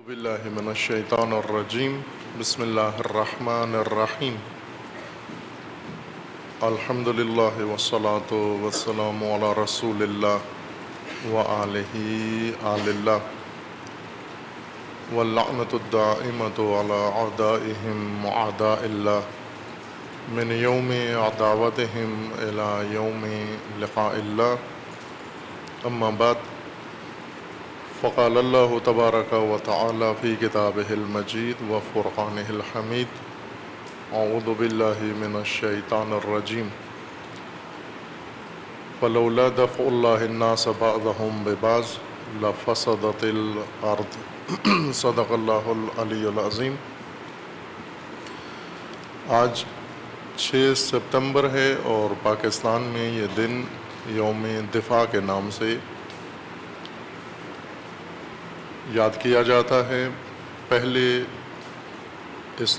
باللہ من الشیطان الرجیم بسم اللہ الرحمن الرحیم الحمد للہ والصلاة والسلام علی رسول اللہ وآلہ آل اللہ واللعنۃ الدائمۃ علی اعدائہم اعداء اللہ من یوم عداوتہم الی یوم لقاء اللہ اما بعد فقال اللہ تبارک و تعالی فی کتابہ المجید و فرقانہ الحمید اعوذ باللہ من الشیطان الرجیم فلولا دفع اللہ الناس بعضهم ببعض لفسدت الارض صدق اللہ العلی العظیم۔ آج 6 سپتمبر ہے اور پاکستان میں یہ دن یوم دفاع کے نام سے یاد کیا جاتا ہے۔ پہلے اس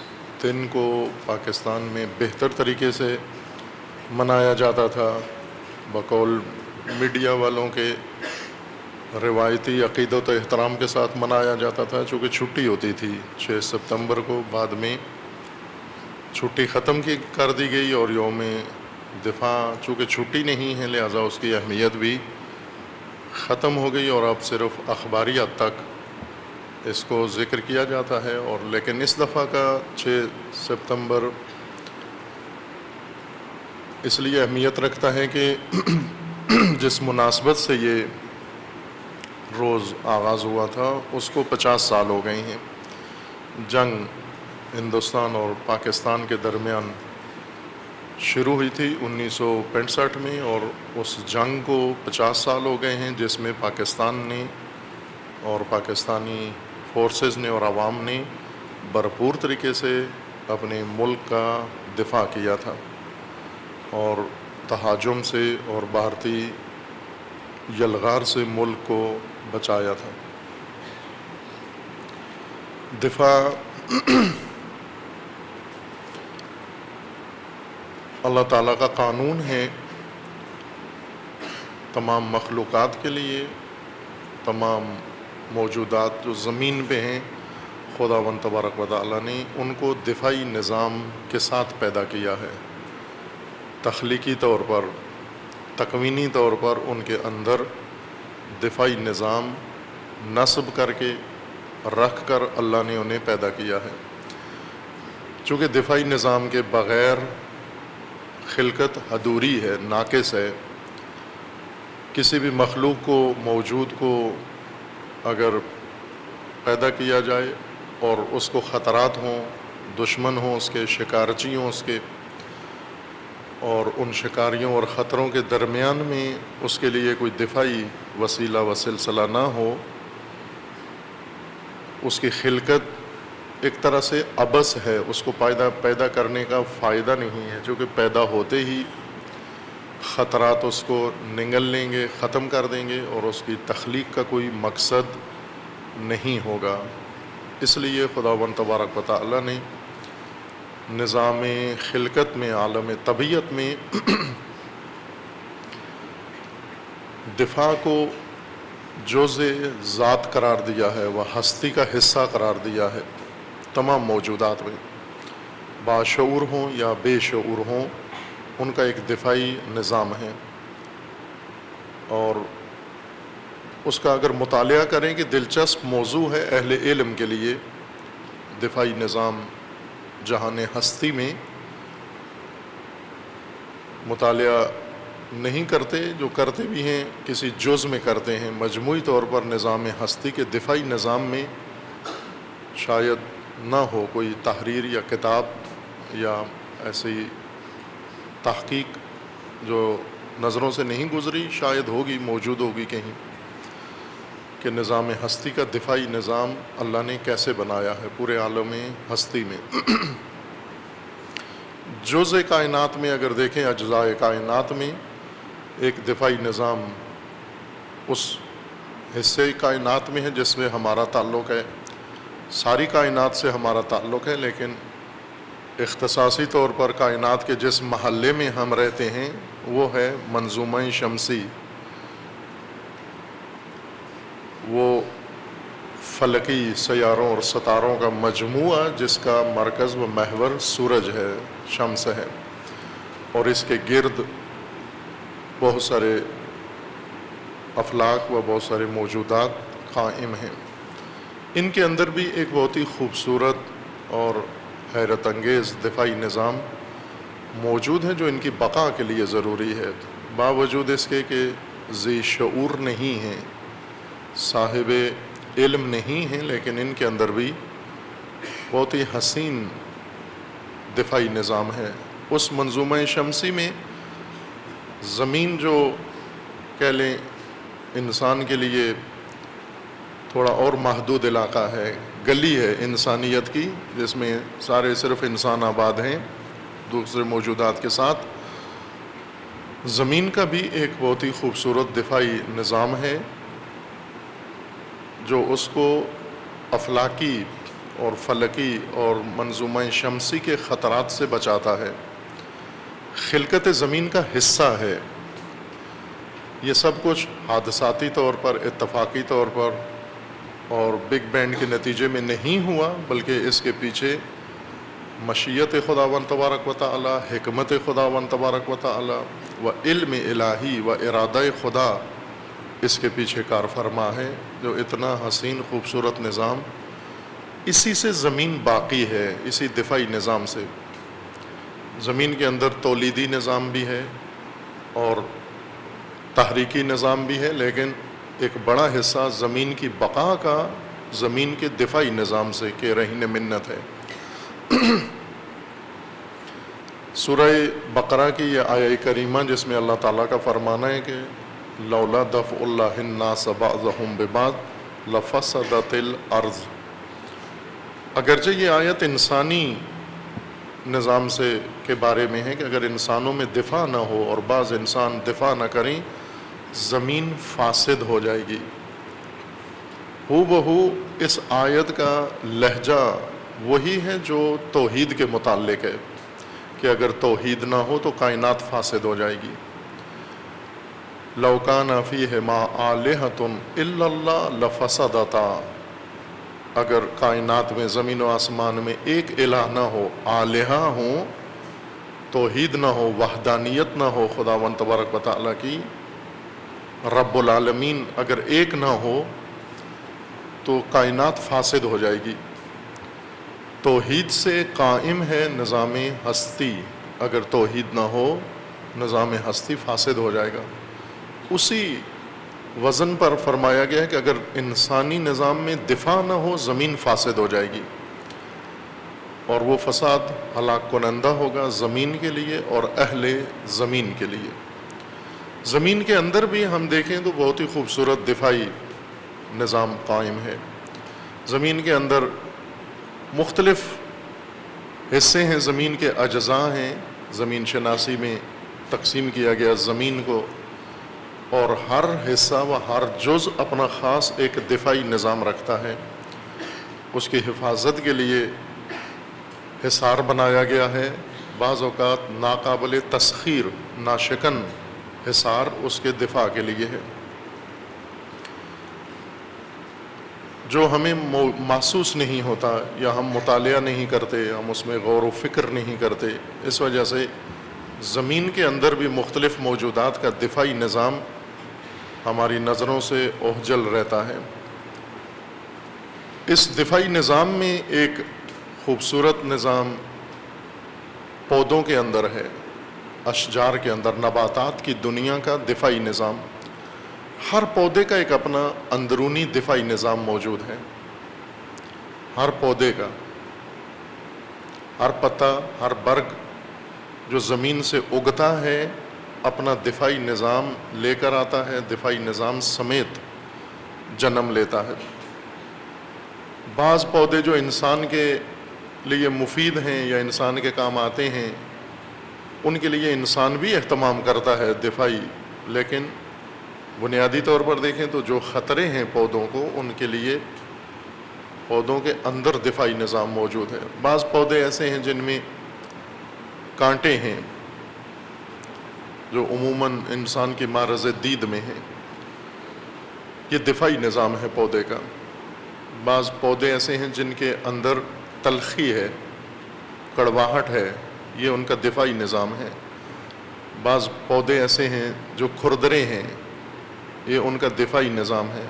دن کو پاکستان میں بہتر طریقے سے منایا جاتا تھا، بقول میڈیا والوں کے روایتی عقیدت و احترام کے ساتھ منایا جاتا تھا، چونکہ چھٹی ہوتی تھی 6 سپتمبر کو۔ بعد میں چھٹی ختم کر دی گئی اور یوم دفاع چونکہ چھٹی نہیں ہے لہٰذا اس کی اہمیت بھی ختم ہو گئی اور اب صرف اخباریات تک اس کو ذکر کیا جاتا ہے۔ اور لیکن اس دفعہ کا 6 سپتمبر اس لیے اہمیت رکھتا ہے کہ جس مناسبت سے یہ روز آغاز ہوا تھا اس کو 50 سال ہو گئے ہیں۔ جنگ ہندوستان اور پاکستان کے درمیان شروع ہوئی تھی 1965 میں اور اس جنگ کو 50 سال ہو گئے ہیں، جس میں پاکستان نے اور پاکستانی فورسز نے اور عوام نے بھرپور طریقے سے اپنے ملک کا دفاع کیا تھا اور تہاجم سے اور بھارتی یلغار سے ملک کو بچایا تھا۔ دفاع اللہ تعالیٰ کا قانون ہے تمام مخلوقات کے لیے۔ تمام موجودات جو زمین پہ ہیں خداوند تبارک و تعالیٰ نے ان کو دفاعی نظام کے ساتھ پیدا کیا ہے۔ تخلیقی طور پر، تکوینی طور پر ان کے اندر دفاعی نظام نصب کر کے رکھ کر اللہ نے انہیں پیدا کیا ہے۔ چونکہ دفاعی نظام کے بغیر خلقت ادھوری ہے، ناقص ہے۔ کسی بھی مخلوق کو، موجود کو اگر پیدا کیا جائے اور اس کو خطرات ہوں، دشمن ہوں اس کے، شکارچی ہوں اس کے، اور ان شکاریوں اور خطروں کے درمیان میں اس کے لیے کوئی دفاعی وسیلہ و سلسلہ نہ ہو، اس کی خلقت ایک طرح سے عبث ہے، اس کو پیدا کرنے کا فائدہ نہیں ہے، چونکہ پیدا ہوتے ہی خطرات اس کو نگل لیں گے، ختم کر دیں گے اور اس کی تخلیق کا کوئی مقصد نہیں ہوگا۔ اس لیے خداوند تبارک و تعالیٰ نے نظام خلقت میں، عالم طبیعت میں دفاع کو جزء ذات قرار دیا ہے، وہ ہستی کا حصہ قرار دیا ہے۔ تمام موجودات میں باشعور ہوں یا بے شعور ہوں ان کا ایک دفاعی نظام ہے، اور اس کا اگر مطالعہ کریں کہ دلچسپ موضوع ہے اہل علم کے لیے۔ دفاعی نظام جہان ہستی میں مطالعہ نہیں کرتے، جو کرتے بھی ہیں کسی جز میں کرتے ہیں۔ مجموعی طور پر نظام ہستی کے دفاعی نظام میں شاید نہ ہو کوئی تحریر یا کتاب یا ایسی تحقیق جو نظروں سے نہیں گزری، شاید ہوگی، موجود ہوگی کہیں، کہ نظام ہستی کا دفاعی نظام اللہ نے کیسے بنایا ہے پورے عالم ہستی میں۔ جزء کائنات میں اگر دیکھیں، اجزاء کائنات میں ایک دفاعی نظام اس حصے کائنات میں ہے جس میں ہمارا تعلق ہے۔ ساری کائنات سے ہمارا تعلق ہے، لیکن اختصاصی طور پر کائنات کے جس محلے میں ہم رہتے ہیں وہ ہے منظومہ شمسی۔ وہ فلکی سیاروں اور ستاروں کا مجموعہ جس کا مرکز و محور سورج ہے، شمس ہے، اور اس کے گرد بہت سارے افلاک و بہت سارے موجودات قائم ہیں۔ ان کے اندر بھی ایک بہت ہی خوبصورت اور حیرت انگیز دفاعی نظام موجود ہے جو ان کی بقا کے لیے ضروری ہے، باوجود اس کے کہ ذی شعور نہیں ہیں، صاحب علم نہیں ہیں، لیکن ان کے اندر بھی بہت ہی حسین دفاعی نظام ہے۔ اس منظومہ شمسی میں زمین جو کہہ لیں انسان کے لیے تھوڑا اور محدود علاقہ ہے، گلی ہے انسانیت کی، جس میں سارے صرف انسان آباد ہیں دوسرے موجودات کے ساتھ، زمین کا بھی ایک بہت ہی خوبصورت دفاعی نظام ہے جو اس کو افلاکی اور فلکی اور منظومہ شمسی کے خطرات سے بچاتا ہے، خلقت زمین کا حصہ ہے۔ یہ سب کچھ حادثاتی طور پر، اتفاقی طور پر اور بگ بینگ کے نتیجے میں نہیں ہوا، بلکہ اس کے پیچھے مشیت خداوند تبارک و تعالی، حکمت خداوند تبارک و تعالی و علم الہی و ارادہ خدا اس کے پیچھے کار فرما ہے، جو اتنا حسین خوبصورت نظام، اسی سے زمین باقی ہے، اسی دفاعی نظام سے۔ زمین کے اندر تولیدی نظام بھی ہے اور تحریکی نظام بھی ہے، لیکن ایک بڑا حصہ زمین کی بقا کا زمین کے دفاعی نظام سے کہ رہین منت ہے۔ سورہ بقرہ کی یہ آیہ کریمہ جس میں اللہ تعالیٰ کا فرمانا ہے کہ لولا دفع اللہ الناس بعضهم ببعض لفسدت الارض، اگرچہ یہ آیت انسانی نظام سے کے بارے میں ہے کہ اگر انسانوں میں دفاع نہ ہو اور بعض انسان دفاع نہ کریں، زمین فاسد ہو جائے گی۔ ہو بہو اس آیت کا لہجہ وہی ہے جو توحید کے متعلق ہے کہ اگر توحید نہ ہو تو کائنات فاسد ہو جائے گی۔ لو کان فیہما آلہۃ الا اللہ لفسدتا، اگر کائنات میں زمین و آسمان میں ایک الہ نہ ہو، آلہہ ہوں، توحید نہ ہو، وحدانیت نہ ہو خداوند تبارک و تعالیٰ کی، رب العالمین اگر ایک نہ ہو تو کائنات فاسد ہو جائے گی۔ توحید سے قائم ہے نظام ہستی، اگر توحید نہ ہو نظام ہستی فاسد ہو جائے گا۔ اسی وزن پر فرمایا گیا ہے کہ اگر انسانی نظام میں دفاع نہ ہو زمین فاسد ہو جائے گی، اور وہ فساد ہلاک کنندہ ہوگا زمین کے لیے اور اہل زمین کے لیے۔ زمین کے اندر بھی ہم دیکھیں تو بہت ہی خوبصورت دفاعی نظام قائم ہے۔ زمین کے اندر مختلف حصے ہیں، زمین کے اجزاء ہیں، زمین شناسی میں تقسیم کیا گیا زمین کو، اور ہر حصہ و ہر جز اپنا خاص ایک دفاعی نظام رکھتا ہے۔ اس کی حفاظت کے لیے حصار بنایا گیا ہے، بعض اوقات ناقابل تسخیر، ناشکن حصار اس کے دفاع کے لیے ہے، جو ہمیں محسوس نہیں ہوتا یا ہم مطالعہ نہیں کرتے، ہم اس میں غور و فکر نہیں کرتے۔ اس وجہ سے زمین کے اندر بھی مختلف موجودات کا دفاعی نظام ہماری نظروں سے اوجھل رہتا ہے۔ اس دفاعی نظام میں ایک خوبصورت نظام پودوں کے اندر ہے، اشجار کے اندر، نباتات کی دنیا کا دفاعی نظام۔ ہر پودے کا ایک اپنا اندرونی دفاعی نظام موجود ہے، ہر پودے کا، ہر پتا، ہر برگ جو زمین سے اگتا ہے اپنا دفاعی نظام لے کر آتا ہے، دفاعی نظام سمیت جنم لیتا ہے۔ بعض پودے جو انسان کے لیے مفید ہیں یا انسان کے کام آتے ہیں، ان کے لیے انسان بھی اہتمام کرتا ہے دفاعی، لیکن بنیادی طور پر دیکھیں تو جو خطرے ہیں پودوں کو، ان کے لیے پودوں کے اندر دفاعی نظام موجود ہے۔ بعض پودے ایسے ہیں جن میں کانٹے ہیں جو عموماً انسان کی معرض دید میں ہیں، یہ دفاعی نظام ہے پودے کا۔ بعض پودے ایسے ہیں جن کے اندر تلخی ہے، کڑواہٹ ہے، یہ ان کا دفاعی نظام ہے۔ بعض پودے ایسے ہیں جو کھردرے ہیں، یہ ان کا دفاعی نظام ہے۔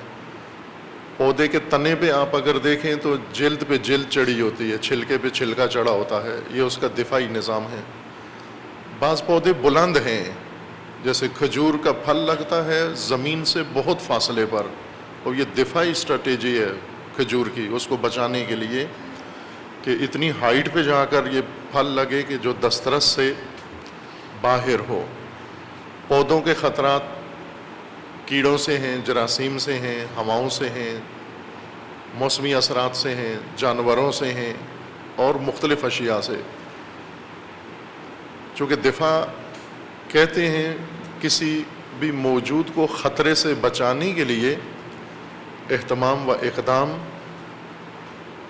پودے کے تنے پہ آپ اگر دیکھیں تو جلد پہ جلد چڑھی ہوتی ہے، چھلکے پہ چھلکا چڑھا ہوتا ہے، یہ اس کا دفاعی نظام ہے۔ بعض پودے بلند ہیں، جیسے کھجور کا پھل لگتا ہے زمین سے بہت فاصلے پر، اور یہ دفاعی اسٹریٹجی ہے کھجور کی، اس کو بچانے کے لیے کہ اتنی ہائٹ پہ جا کر یہ پھل لگے کہ جو دسترس سے باہر ہو۔ پودوں کے خطرات کیڑوں سے ہیں، جراثیم سے ہیں، ہواؤں سے ہیں، موسمی اثرات سے ہیں، جانوروں سے ہیں اور مختلف اشیاء سے۔ چونکہ دفاع کہتے ہیں کسی بھی موجود کو خطرے سے بچانے کے لیے اہتمام و اقدام،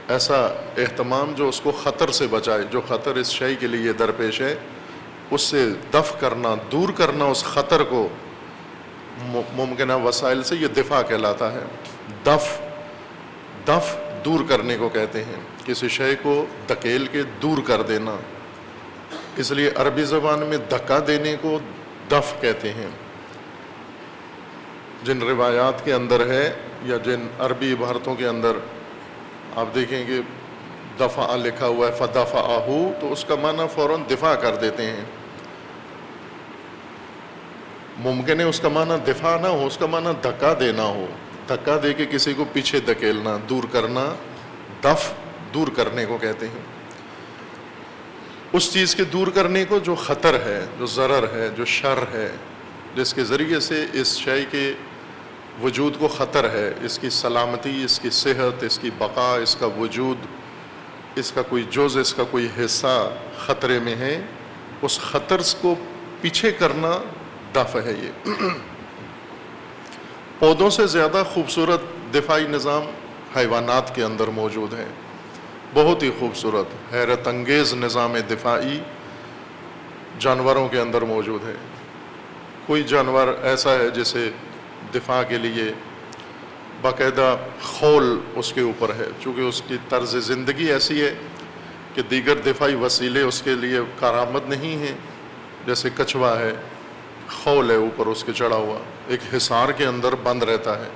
ایسا اہتمام جو اس کو خطر سے بچائے، جو خطر اس شے کے لیے درپیش ہے اس سے دفع کرنا، دور کرنا اس خطر کو ممکنہ وسائل سے، یہ دفاع کہلاتا ہے۔ دفع دور کرنے کو کہتے ہیں، کسی شے کو دھکیل کے دور کر دینا، اس لیے عربی زبان میں دھکا دینے کو دفع کہتے ہیں۔ جن روایات کے اندر ہے یا جن عربی عبارتوں کے اندر آپ دیکھیں کہ دفع لکھا ہوا ہے فدفعہ، تو اس کا معنی فوراً دفاع کر دیتے ہیں۔ ممکن ہے اس کا معنی دفاع نہ ہو، اس کا معنی دھکا دینا ہو، دھکا دے کے کسی کو پیچھے دھکیلنا، دور کرنا، دفع دور کرنے کو کہتے ہیں۔ اس چیز کے دور کرنے کو جو خطر ہے، جو ضرر ہے، جو شر ہے، جس کے ذریعے سے اس شے کے وجود کو خطر ہے، اس کی سلامتی، اس کی صحت، اس کی بقا، اس کا وجود، اس کا کوئی جز، اس کا کوئی حصہ خطرے میں ہے، اس خطر کو پیچھے کرنا دفع ہے۔ یہ پودوں سے زیادہ خوبصورت دفاعی نظام حیوانات کے اندر موجود ہے، بہت ہی خوبصورت، حیرت انگیز نظام دفاعی جانوروں کے اندر موجود ہے۔ کوئی جانور ایسا ہے جسے دفاع کے لیے باقاعدہ خول اس کے اوپر ہے، چونکہ اس کی طرز زندگی ایسی ہے کہ دیگر دفاعی وسیلے اس کے لیے کارآمد نہیں ہیں۔ جیسے کچھوا ہے، خول ہے اوپر اس کے چڑھا ہوا، ایک حصار کے اندر بند رہتا ہے،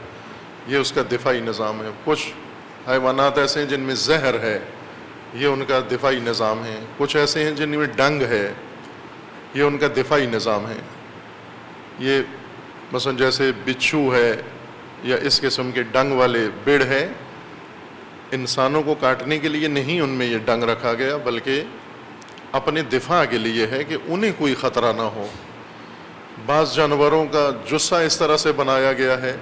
یہ اس کا دفاعی نظام ہے۔ کچھ حیوانات ایسے ہیں جن میں زہر ہے، یہ ان کا دفاعی نظام ہے۔ کچھ ایسے ہیں جن میں ڈنگ ہے، یہ ان کا دفاعی نظام ہے۔ یہ مثلا جیسے بچھو ہے یا اس قسم کے ڈنگ والے بڑ ہے، انسانوں کو کاٹنے کے لیے نہیں ان میں یہ ڈنگ رکھا گیا، بلکہ اپنے دفاع کے لیے ہے کہ انہیں کوئی خطرہ نہ ہو۔ بعض جانوروں کا جثہ اس طرح سے بنایا گیا ہے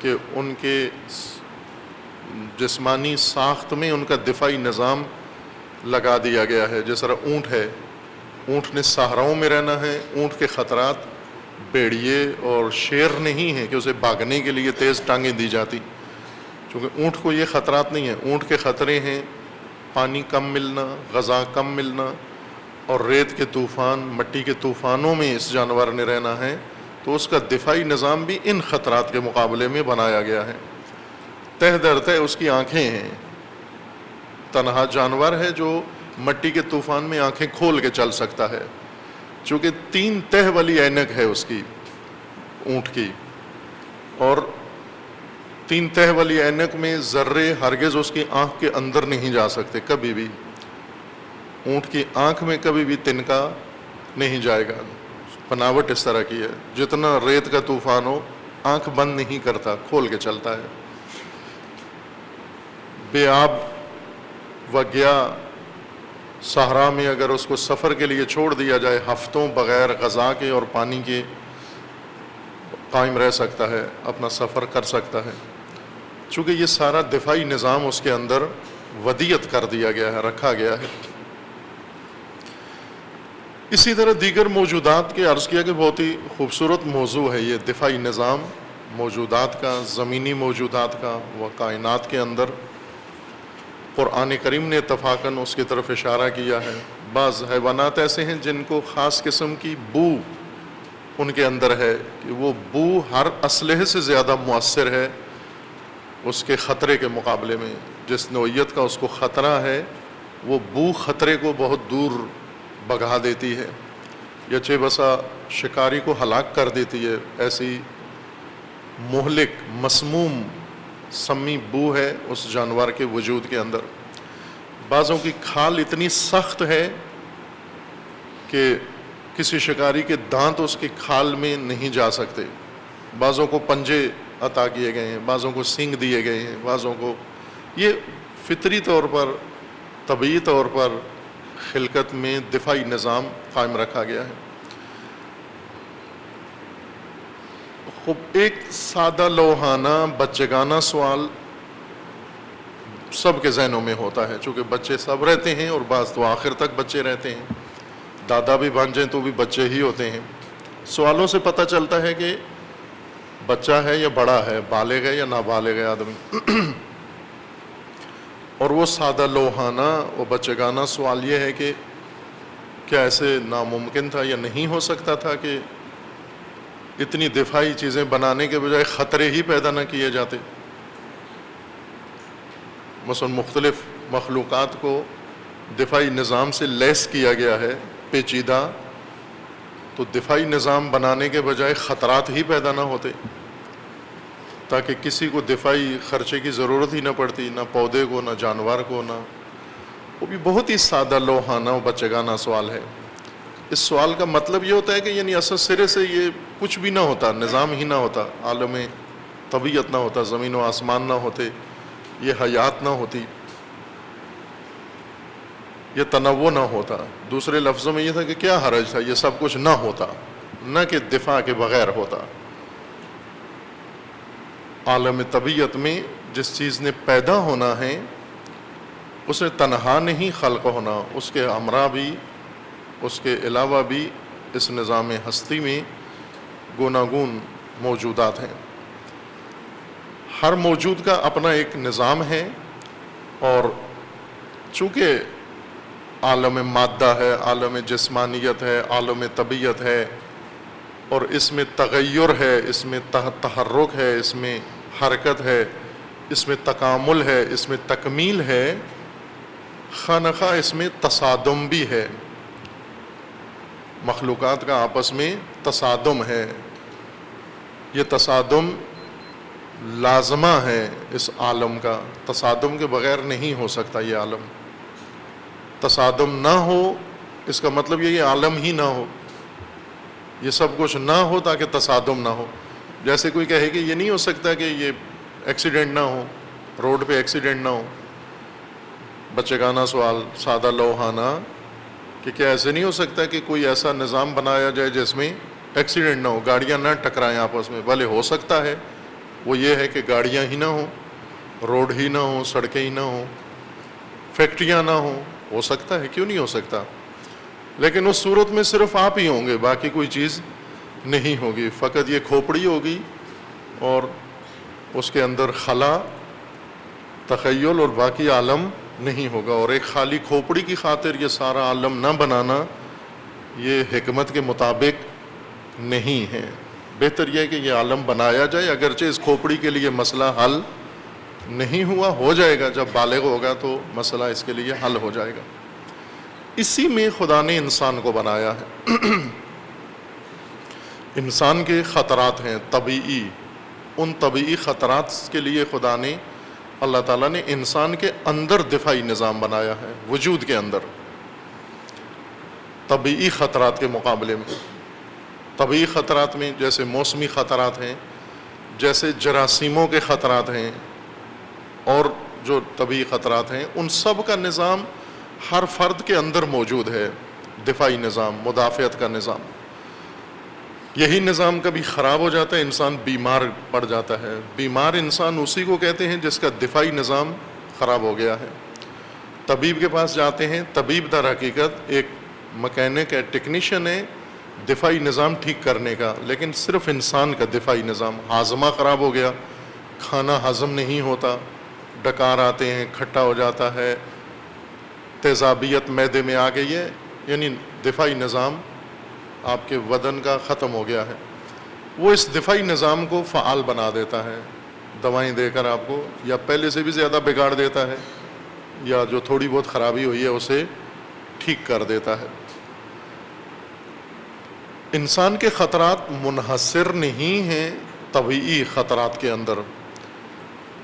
کہ ان کے جسمانی ساخت میں ان کا دفاعی نظام لگا دیا گیا ہے۔ جس طرح اونٹ ہے، اونٹ نے صحراؤں میں رہنا ہے، اونٹ کے خطرات بھیڑیے اور شیر نہیں ہیں کہ اسے بھاگنے کے لیے تیز ٹانگیں دی جاتی، چونکہ اونٹ کو یہ خطرات نہیں ہیں۔ اونٹ کے خطرے ہیں پانی کم ملنا، غذا کم ملنا، اور ریت کے طوفان، مٹی کے طوفانوں میں اس جانور نے رہنا ہے، تو اس کا دفاعی نظام بھی ان خطرات کے مقابلے میں بنایا گیا ہے۔ تہ در تہ اس کی آنکھیں ہیں، تنہا جانور ہے جو مٹی کے طوفان میں آنکھیں کھول کے چل سکتا ہے، چونکہ 3 تہ والی اینک ہے اس کی، اونٹ کی، اور 3 تہ والی اینک میں ذرے ہرگز اس کی آنکھ کے اندر نہیں جا سکتے کبھی بھی۔ اونٹ کی آنکھ میں کبھی بھی تنکا نہیں جائے گا، بناوٹ اس طرح کی ہے، جتنا ریت کا طوفان ہو آنکھ بند نہیں کرتا، کھول کے چلتا ہے۔ بے آب و گیا صحرا میں اگر اس کو سفر کے لیے چھوڑ دیا جائے، ہفتوں بغیر غذا کے اور پانی کے قائم رہ سکتا ہے، اپنا سفر کر سکتا ہے، چونکہ یہ سارا دفاعی نظام اس کے اندر ودیعت کر دیا گیا ہے، رکھا گیا ہے۔ اسی طرح دیگر موجودات کے عرض کیا کہ بہت ہی خوبصورت موضوع ہے یہ دفاعی نظام موجودات کا، زمینی موجودات کا و کائنات کے اندر۔ قرآن کریم نے اتفاقاً اس کی طرف اشارہ کیا ہے۔ بعض حیوانات ایسے ہیں جن کو خاص قسم کی بو ان کے اندر ہے کہ وہ بو ہر اسلحے سے زیادہ مؤثر ہے اس کے خطرے کے مقابلے میں. جس نوعیت کا اس کو خطرہ ہے وہ بو خطرے کو بہت دور بگا دیتی ہے یا چہ بسا شکاری کو ہلاک کر دیتی ہے. ایسی مہلک مسموم سمی بو ہے اس جانور کے وجود کے اندر. بعضوں کی کھال اتنی سخت ہے کہ کسی شکاری کے دانت اس کی کھال میں نہیں جا سکتے. بعضوں کو پنجے عطا کیے گئے ہیں, بعضوں کو سینگ دیے گئے ہیں, بعضوں کو یہ فطری طور پر طبعی طور پر خلقت میں دفاعی نظام قائم رکھا گیا ہے. خوب ایک سادہ لوحانہ بچگانہ سوال سب کے ذہنوں میں ہوتا ہے, چونکہ بچے سب رہتے ہیں اور بعض تو آخر تک بچے رہتے ہیں, دادا بھی بن جائیں تو بھی بچے ہی ہوتے ہیں. سوالوں سے پتہ چلتا ہے کہ بچہ ہے یا بڑا ہے, بالغ ہے یا نابالغ ہے آدمی. اور وہ سادہ لوحانہ و بچگانہ سوال یہ ہے کہ کیا ایسے ناممکن تھا یا نہیں ہو سکتا تھا کہ اتنی دفاعی چیزیں بنانے کے بجائے خطرے ہی پیدا نہ کیے جاتے. مثلا مختلف مخلوقات کو دفاعی نظام سے لیس کیا گیا ہے پیچیدہ, تو دفاعی نظام بنانے کے بجائے خطرات ہی پیدا نہ ہوتے تاکہ کسی کو دفاعی خرچے کی ضرورت ہی نہ پڑتی, نہ پودے کو, نہ جانور کو, نہ. وہ بھی بہت ہی سادہ لوحانہ و بچگانہ سوال ہے. اس سوال کا مطلب یہ ہوتا ہے کہ یعنی اصل سرے سے یہ کچھ بھی نہ ہوتا, نظام ہی نہ ہوتا, عالم طبیعت نہ ہوتا, زمین و آسمان نہ ہوتے, یہ حیات نہ ہوتی, یہ تنوع نہ ہوتا. دوسرے لفظوں میں یہ تھا کہ کیا حرج تھا یہ سب کچھ نہ ہوتا, نہ کہ دفاع کے بغیر ہوتا. عالم طبیعت میں جس چیز نے پیدا ہونا ہے اس نے تنہا نہیں خلق ہونا, اس کے ہمراہ بھی, اس کے علاوہ بھی اس نظام ہستی میں گوناگون موجودات ہیں. ہر موجود کا اپنا ایک نظام ہے, اور چونکہ عالم مادہ ہے, عالم جسمانیت ہے, عالم طبیعت ہے, اور اس میں تغیر ہے, اس میں تحرک ہے, اس میں حرکت ہے, اس میں تکامل ہے, اس میں تکمیل ہے, خواہ اس میں تصادم بھی ہے. مخلوقات کا آپس میں تصادم ہے. یہ تصادم لازمہ ہے اس عالم کا, تصادم کے بغیر نہیں ہو سکتا یہ عالم. تصادم نہ ہو اس کا مطلب یہ عالم ہی نہ ہو, یہ سب کچھ نہ ہو تاکہ تصادم نہ ہو. جیسے کوئی کہے کہ یہ نہیں ہو سکتا کہ یہ ایکسیڈنٹ نہ ہو, روڈ پہ ایکسیڈنٹ نہ ہو. بچگانہ سوال, سادہ لوحانہ, کہ کیا ایسے نہیں ہو سکتا کہ کوئی ایسا نظام بنایا جائے جس میں ایکسیڈنٹ نہ ہو, گاڑیاں نہ ٹکرائیں آپس میں. بھلے ہو سکتا ہے, وہ یہ ہے کہ گاڑیاں ہی نہ ہوں, روڈ ہی نہ ہوں, سڑکیں ہی نہ ہوں, فیکٹریاں نہ ہوں. ہو سکتا ہے, کیوں نہیں ہو سکتا, لیکن اس صورت میں صرف آپ ہی ہوں گے, باقی کوئی چیز نہیں ہوگی. فقط یہ کھوپڑی ہوگی اور اس کے اندر خلا, تخیل اور باقی عالم نہیں ہوگا. اور ایک خالی کھوپڑی کی خاطر یہ سارا عالم نہ بنانا یہ حکمت کے مطابق نہیں ہے. بہتر یہ ہے کہ یہ عالم بنایا جائے, اگرچہ اس کھوپڑی کے لیے مسئلہ حل نہیں ہوا, ہو جائے گا جب بالغ ہوگا تو مسئلہ اس کے لیے حل ہو جائے گا. اسی میں خدا نے انسان کو بنایا ہے. انسان کے خطرات ہیں طبیعی, ان طبیعی خطرات کے لیے خدا نے, اللہ تعالیٰ نے انسان کے اندر دفاعی نظام بنایا ہے, وجود کے اندر. طبیعی خطرات کے مقابلے میں, طبیعی خطرات میں جیسے موسمی خطرات ہیں, جیسے جراثیموں کے خطرات ہیں, اور جو طبیعی خطرات ہیں, ان سب کا نظام ہر فرد کے اندر موجود ہے. دفاعی نظام, مدافعت کا نظام. یہی نظام کبھی خراب ہو جاتا ہے, انسان بیمار پڑ جاتا ہے. بیمار انسان اسی کو کہتے ہیں جس کا دفاعی نظام خراب ہو گیا ہے. طبیب کے پاس جاتے ہیں, طبیب در حقیقت ایک مکینک ہے, ٹیکنیشین ہے دفاعی نظام ٹھیک کرنے کا, لیکن صرف انسان کا دفاعی نظام. ہاضمہ خراب ہو گیا, کھانا ہضم نہیں ہوتا, ڈکار آتے ہیں, کھٹا ہو جاتا ہے, تیزابیت معدے میں آ گئی ہے, یعنی دفاعی نظام آپ کے بدن کا ختم ہو گیا ہے. وہ اس دفاعی نظام کو فعال بنا دیتا ہے. دوائیں دے کر آپ کو یا پہلے سے بھی زیادہ بگاڑ دیتا ہے یا جو تھوڑی بہت خرابی ہوئی ہے اسے ٹھیک کر دیتا ہے۔ انسان کے خطرات منحصر نہیں ہیں طبعی خطرات کے اندر،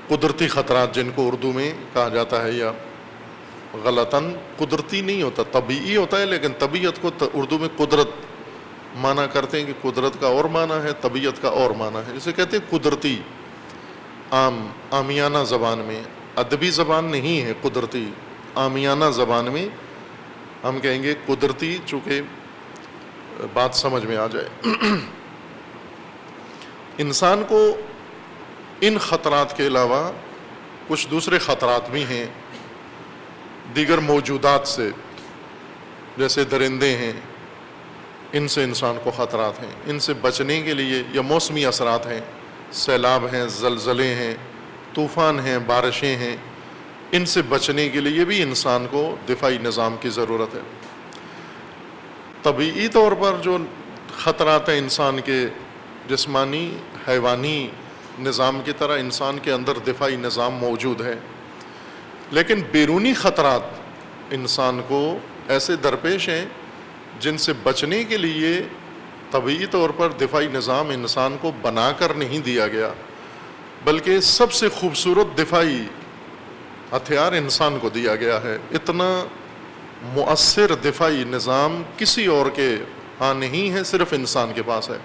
قدرتی خطرات جن کو اردو میں کہا جاتا ہے، یا غلطاً قدرتی نہیں ہوتا، طبعی ہوتا ہے، لیکن طبیعت کو اردو میں قدرت معنی کرتے ہیں کہ قدرت کا اور معنی ہے، طبیعت کا اور معنی ہے، جسے کہتے ہیں قدرتی، عامیانہ زبان میں، ادبی زبان نہیں ہے قدرتی، عامیانہ زبان میں ہم کہیں گے قدرتی، چونکہ بات سمجھ میں آ جائے۔ انسان کو ان خطرات کے علاوہ کچھ دوسرے خطرات بھی ہیں دیگر موجودات سے، جیسے درندے ہیں، ان سے انسان کو خطرات ہیں، ان سے بچنے کے لیے، یا موسمی اثرات ہیں، سیلاب ہیں، زلزلے ہیں، طوفان ہیں، بارشیں ہیں، ان سے بچنے کے لیے بھی انسان کو دفاعی نظام کی ضرورت ہے۔ طبعی طور پر جو خطرات ہیں انسان کے، جسمانی حیوانی نظام کی طرح انسان کے اندر دفاعی نظام موجود ہے، لیکن بیرونی خطرات انسان کو ایسے درپیش ہیں جن سے بچنے کے لیے طبعی طور پر دفاعی نظام انسان کو بنا کر نہیں دیا گیا، بلکہ سب سے خوبصورت دفاعی ہتھیار انسان کو دیا گیا ہے۔ اتنا مؤثر دفاعی نظام کسی اور کے ہاں نہیں ہے، صرف انسان کے پاس ہے،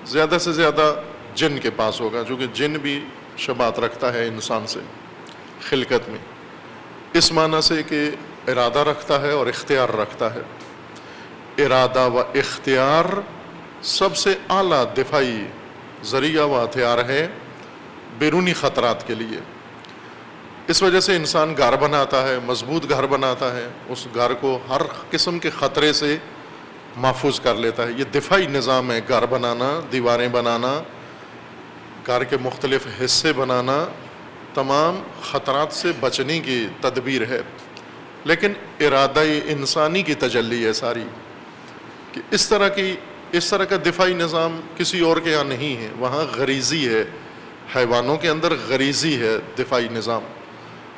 زیادہ سے زیادہ جن کے پاس ہوگا، چونکہ جن بھی شباہت رکھتا ہے انسان سے خلقت میں، اس معنی سے کہ ارادہ رکھتا ہے اور اختیار رکھتا ہے۔ ارادہ و اختیار سب سے اعلیٰ دفاعی ذریعہ و ہتھیار ہے بیرونی خطرات کے لیے۔ اس وجہ سے انسان گھر بناتا ہے، مضبوط گھر بناتا ہے، اس گھر کو ہر قسم کے خطرے سے محفوظ کر لیتا ہے۔ یہ دفاعی نظام ہے، گھر بنانا، دیواریں بنانا، گھر کے مختلف حصے بنانا، تمام خطرات سے بچنے کی تدبیر ہے۔ لیکن ارادہ انسانی کی تجلی ہے ساری، کہ اس طرح کا دفاعی نظام کسی اور کے یہاں نہیں ہے، وہاں غریزی ہے، حیوانوں کے اندر غریزی ہے دفاعی نظام۔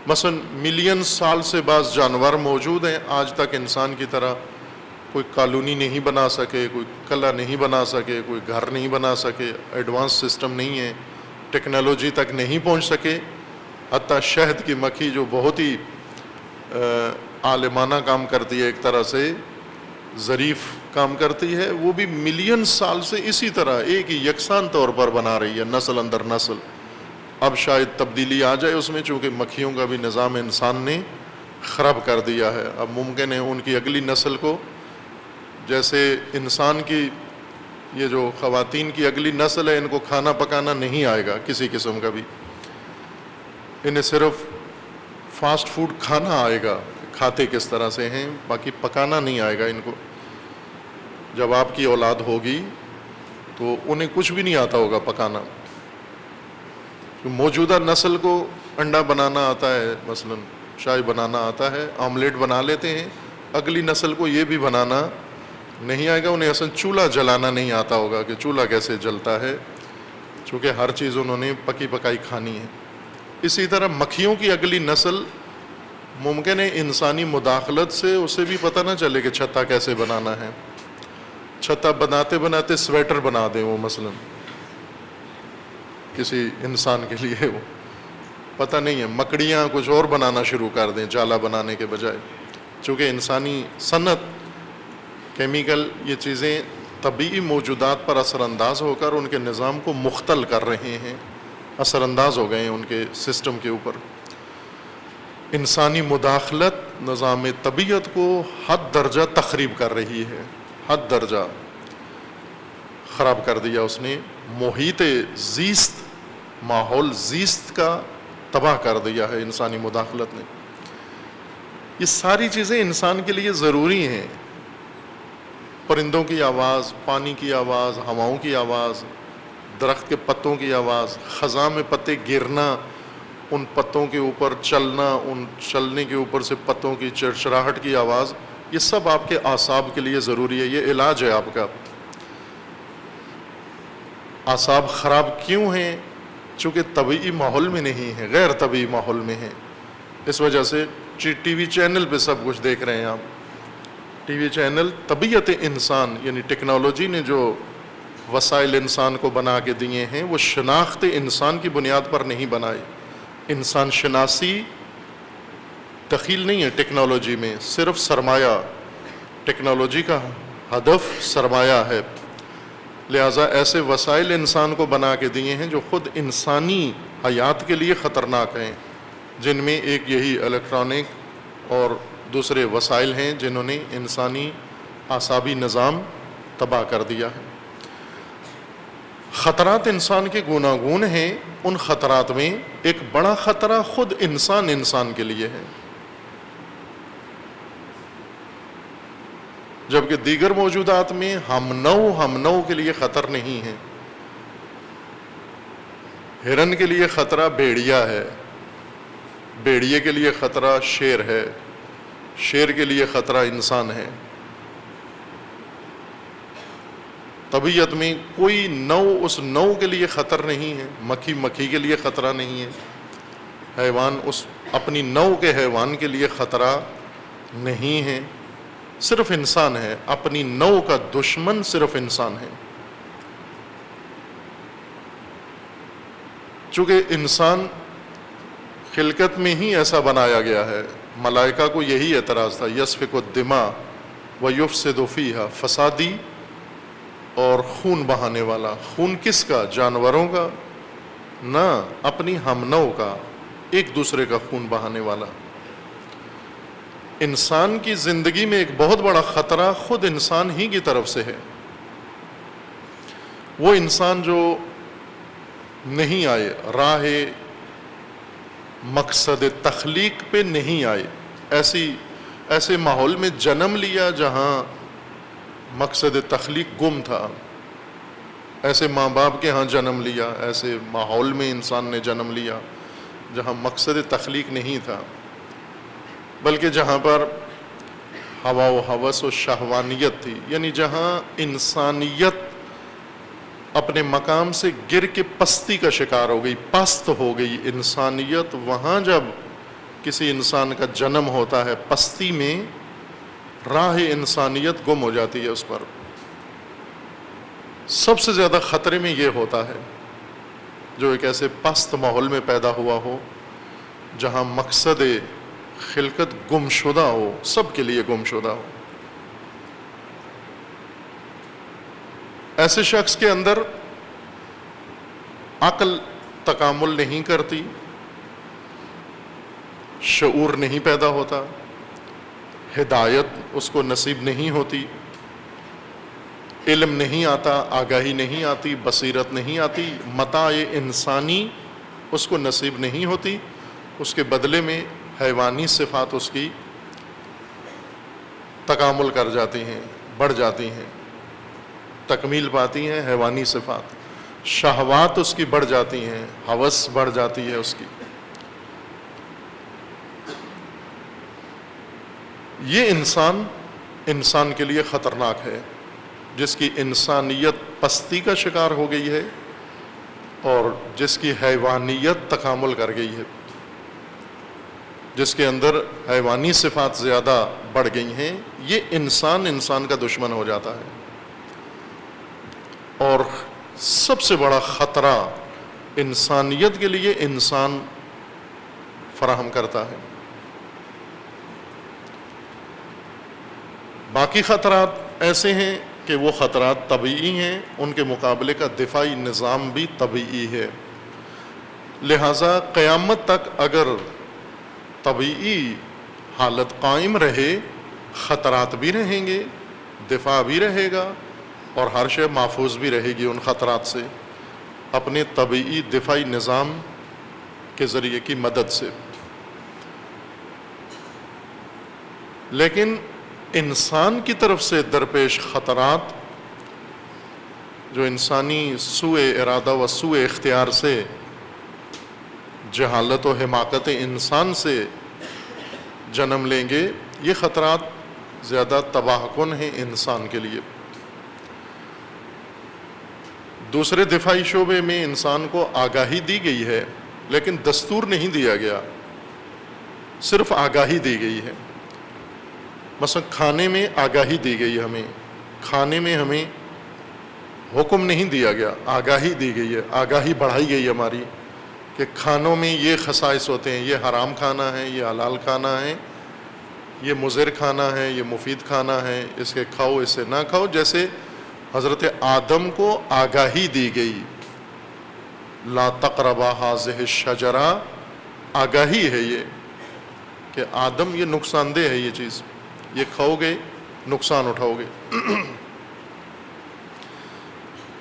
مثلا ملین سال سے بعض جانور موجود ہیں، آج تک انسان کی طرح کوئی کالونی نہیں بنا سکے، کوئی قلعہ نہیں بنا سکے، کوئی گھر نہیں بنا سکے، ایڈوانس سسٹم نہیں ہے، ٹیکنالوجی تک نہیں پہنچ سکے۔ حتیٰ شہد کی مکھی جو بہت ہی عالمانہ کام کرتی ہے، ایک طرح سے ظریف کام کرتی ہے، وہ بھی ملین سال سے اسی طرح ایک ہی یکساں طور پر بنا رہی ہے، نسل اندر نسل۔ اب شاید تبدیلی آ جائے اس میں، چونکہ مکھیوں کا بھی نظام انسان نے خراب کر دیا ہے۔ اب ممکن ہے ان کی اگلی نسل کو، جیسے انسان کی یہ جو خواتین کی اگلی نسل ہے، ان کو کھانا پکانا نہیں آئے گا کسی قسم کا بھی، انہیں صرف فاسٹ فوڈ کھانا آئے گا، کھاتے کس طرح سے ہیں، باقی پکانا نہیں آئے گا ان کو۔ جب آپ کی اولاد ہوگی تو انہیں کچھ بھی نہیں آتا ہوگا پکانا۔ موجودہ نسل کو انڈا بنانا آتا ہے، مثلا چائے بنانا آتا ہے، آملیٹ بنا لیتے ہیں، اگلی نسل کو یہ بھی بنانا نہیں آئے گا، انہیں اصلا چولہا جلانا نہیں آتا ہوگا کہ چولہا کیسے جلتا ہے، چونکہ ہر چیز انہوں نے پکی پکائی کھانی ہے۔ اسی طرح مکھیوں کی اگلی نسل ممکن ہے انسانی مداخلت سے اسے بھی پتہ نہ چلے کہ چھتا کیسے بنانا ہے، چھتا بناتے بناتے سویٹر بنا دیں وہ، مثلا کسی انسان کے لیے، وہ پتہ نہیں ہے، مکڑیاں کچھ اور بنانا شروع کر دیں جالا بنانے کے بجائے، چونکہ انسانی صنعت، کیمیکل، یہ چیزیں طبعی موجودات پر اثر انداز ہو کر ان کے نظام کو مختل کر رہے ہیں، اثر انداز ہو گئے ہیں ان کے سسٹم کے اوپر۔ انسانی مداخلت نظام طبیعت کو حد درجہ تخریب کر رہی ہے، حد درجہ خراب کر دیا اس نے، محیط زیست، ماحول زیست کا تباہ کر دیا ہے انسانی مداخلت نے۔ یہ ساری چیزیں انسان کے لیے ضروری ہیں، پرندوں کی آواز، پانی کی آواز، ہواؤں کی آواز، درخت کے پتوں کی آواز، خزاں میں پتے گرنا، ان پتوں کے اوپر چلنا، ان چلنے کے اوپر سے پتوں کی چرچراہٹ کی آواز، یہ سب آپ کے اعصاب کے لیے ضروری ہے، یہ علاج ہے آپ کا۔ اعصاب خراب کیوں ہیں؟ چونکہ طبعی ماحول میں نہیں ہے، غیر طبعی ماحول میں ہے، اس وجہ سے ٹی وی چینل پہ سب کچھ دیکھ رہے ہیں آپ. ٹی وی چینل طبیعت انسان یعنی ٹیکنالوجی نے جو وسائل انسان کو بنا کے دیے ہیں وہ شناخت انسان کی بنیاد پر نہیں بنائے. انسان شناسی دخیل نہیں ہے ٹیکنالوجی میں، صرف سرمایہ، ٹیکنالوجی کا ہدف سرمایہ ہے. لہٰذا ایسے وسائل انسان کو بنا کے دیے ہیں جو خود انسانی حیات کے لیے خطرناک ہیں، جن میں ایک یہی الیکٹرانک اور دوسرے وسائل ہیں جنہوں نے انسانی اعصابی نظام تباہ کر دیا ہے. خطرات انسان کے گوناگون ہیں. ان خطرات میں ایک بڑا خطرہ خود انسان کے لیے ہے، جبکہ دیگر موجودات میں ہم نو کے لیے خطر نہیں ہے. ہرن کے لیے خطرہ بھیڑیا ہے، بھیڑیے کے لیے خطرہ شیر ہے، شیر کے لیے خطرہ انسان ہے. طبیعت میں کوئی نو اس نو کے لیے خطر نہیں ہے. مکھی کے لیے خطرہ نہیں ہے، حیوان اس اپنی نو کے حیوان کے لیے خطرہ نہیں ہے. صرف انسان ہے، اپنی نو کا دشمن صرف انسان ہے. چونکہ انسان خلقت میں ہی ایسا بنایا گیا ہے. ملائکہ کو یہی اعتراض تھا، یسفک الدماء ویفسد فیہا، فسادی اور خون بہانے والا. خون کس کا؟ جانوروں کا نہ، اپنی ہم نو کا، ایک دوسرے کا خون بہانے والا. انسان کی زندگی میں ایک بہت بڑا خطرہ خود انسان ہی کی طرف سے ہے. وہ انسان جو نہیں آئے، راہ مقصد تخلیق پہ نہیں آئے، ایسے ماحول میں جنم لیا جہاں مقصد تخلیق گم تھا. ایسے ماں باپ کے ہاں جنم لیا، ایسے ماحول میں انسان نے جنم لیا جہاں مقصد تخلیق نہیں تھا، بلکہ جہاں پر ہوا و ہوس و شہوانیت تھی. یعنی جہاں انسانیت اپنے مقام سے گر کے پستی کا شکار ہو گئی، پست ہو گئی انسانیت. وہاں جب کسی انسان کا جنم ہوتا ہے پستی میں، راہ انسانیت گم ہو جاتی ہے اس پر. سب سے زیادہ خطرے میں یہ ہوتا ہے جو ایک ایسے پست ماحول میں پیدا ہوا ہو جہاں مقصد خلقت گم شدہ ہو، سب کے لیے گم شدہ ہو. ایسے شخص کے اندر عقل تکامل نہیں کرتی، شعور نہیں پیدا ہوتا، ہدایت اس کو نصیب نہیں ہوتی، علم نہیں آتا، آگاہی نہیں آتی، بصیرت نہیں آتی، متاع انسانی اس کو نصیب نہیں ہوتی. اس کے بدلے میں حیوانی صفات اس کی تکامل کر جاتی ہیں، بڑھ جاتی ہیں، تکمیل پاتی ہیں. حیوانی صفات، شہوات اس کی بڑھ جاتی ہیں، ہوس بڑھ جاتی ہے اس کی. یہ انسان کے لیے خطرناک ہے جس کی انسانیت پستی کا شکار ہو گئی ہے اور جس کی حیوانیت تکامل کر گئی ہے، جس کے اندر حیوانی صفات زیادہ بڑھ گئی ہیں. یہ انسان کا دشمن ہو جاتا ہے. اور سب سے بڑا خطرہ انسانیت کے لیے انسان فراہم کرتا ہے. باقی خطرات ایسے ہیں کہ وہ خطرات طبعی ہیں، ان کے مقابلے کا دفاعی نظام بھی طبعی ہے. لہٰذا قیامت تک اگر طبعی حالت قائم رہے، خطرات بھی رہیں گے، دفاع بھی رہے گا، اور ہر شے محفوظ بھی رہے گی ان خطرات سے اپنے طبعی دفاعی نظام کے ذریعے کی مدد سے. لیکن انسان کی طرف سے درپیش خطرات جو انسانی سوء ارادہ و سوء اختیار سے، جہالت و حماقت انسان سے جنم لیں گے، یہ خطرات زیادہ تباہ کن ہیں انسان کے لیے. دوسرے دفاعی شعبے میں انسان کو آگاہی دی گئی ہے لیکن دستور نہیں دیا گیا، صرف آگاہی دی گئی ہے۔ مثلا کھانے میں آگاہی دی گئی، ہمیں کھانے میں ہمیں حکم نہیں دیا گیا، آگاہی دی گئی ہے، آگاہی بڑھائی گئی ہماری کہ کھانوں میں یہ خصائص ہوتے ہیں، یہ حرام کھانا ہے، یہ حلال کھانا ہے، یہ مضر کھانا ہے، یہ مفید کھانا ہے، اس کے کھاؤ اس سے نہ کھاؤ۔ جیسے حضرت آدم کو آگاہی دی گئی، لا تقربا ھذہ الشجرہ، آگاہی ہے یہ کہ آدم یہ نقصان دہ ہے، یہ چیز یہ کھاؤ گے نقصان اٹھاؤ گے۔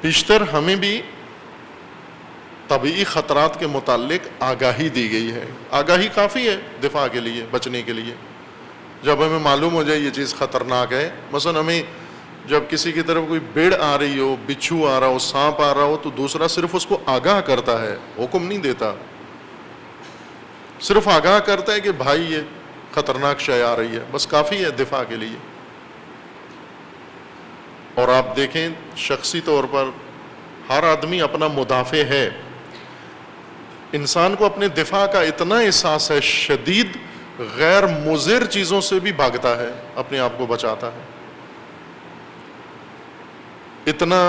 بیشتر ہمیں بھی طبعی خطرات کے متعلق آگاہی دی گئی ہے، آگاہی کافی ہے دفاع کے لیے، بچنے کے لیے۔ جب ہمیں معلوم ہو جائے یہ چیز خطرناک ہے، مثلا ہمیں جب کسی کی طرف کوئی بھیڑ آ رہی ہو، بچھو آ رہا ہو، سانپ آ رہا ہو، تو دوسرا صرف اس کو آگاہ کرتا ہے، حکم نہیں دیتا، صرف آگاہ کرتا ہے کہ بھائی یہ خطرناک شے آ رہی ہے، بس کافی ہے دفاع کے لیے۔ اور آپ دیکھیں شخصی طور پر ہر آدمی اپنا مدافع ہے، انسان کو اپنے دفاع کا اتنا احساس ہے شدید، غیر مضر چیزوں سے بھی بھاگتا ہے، اپنے آپ کو بچاتا ہے، اتنا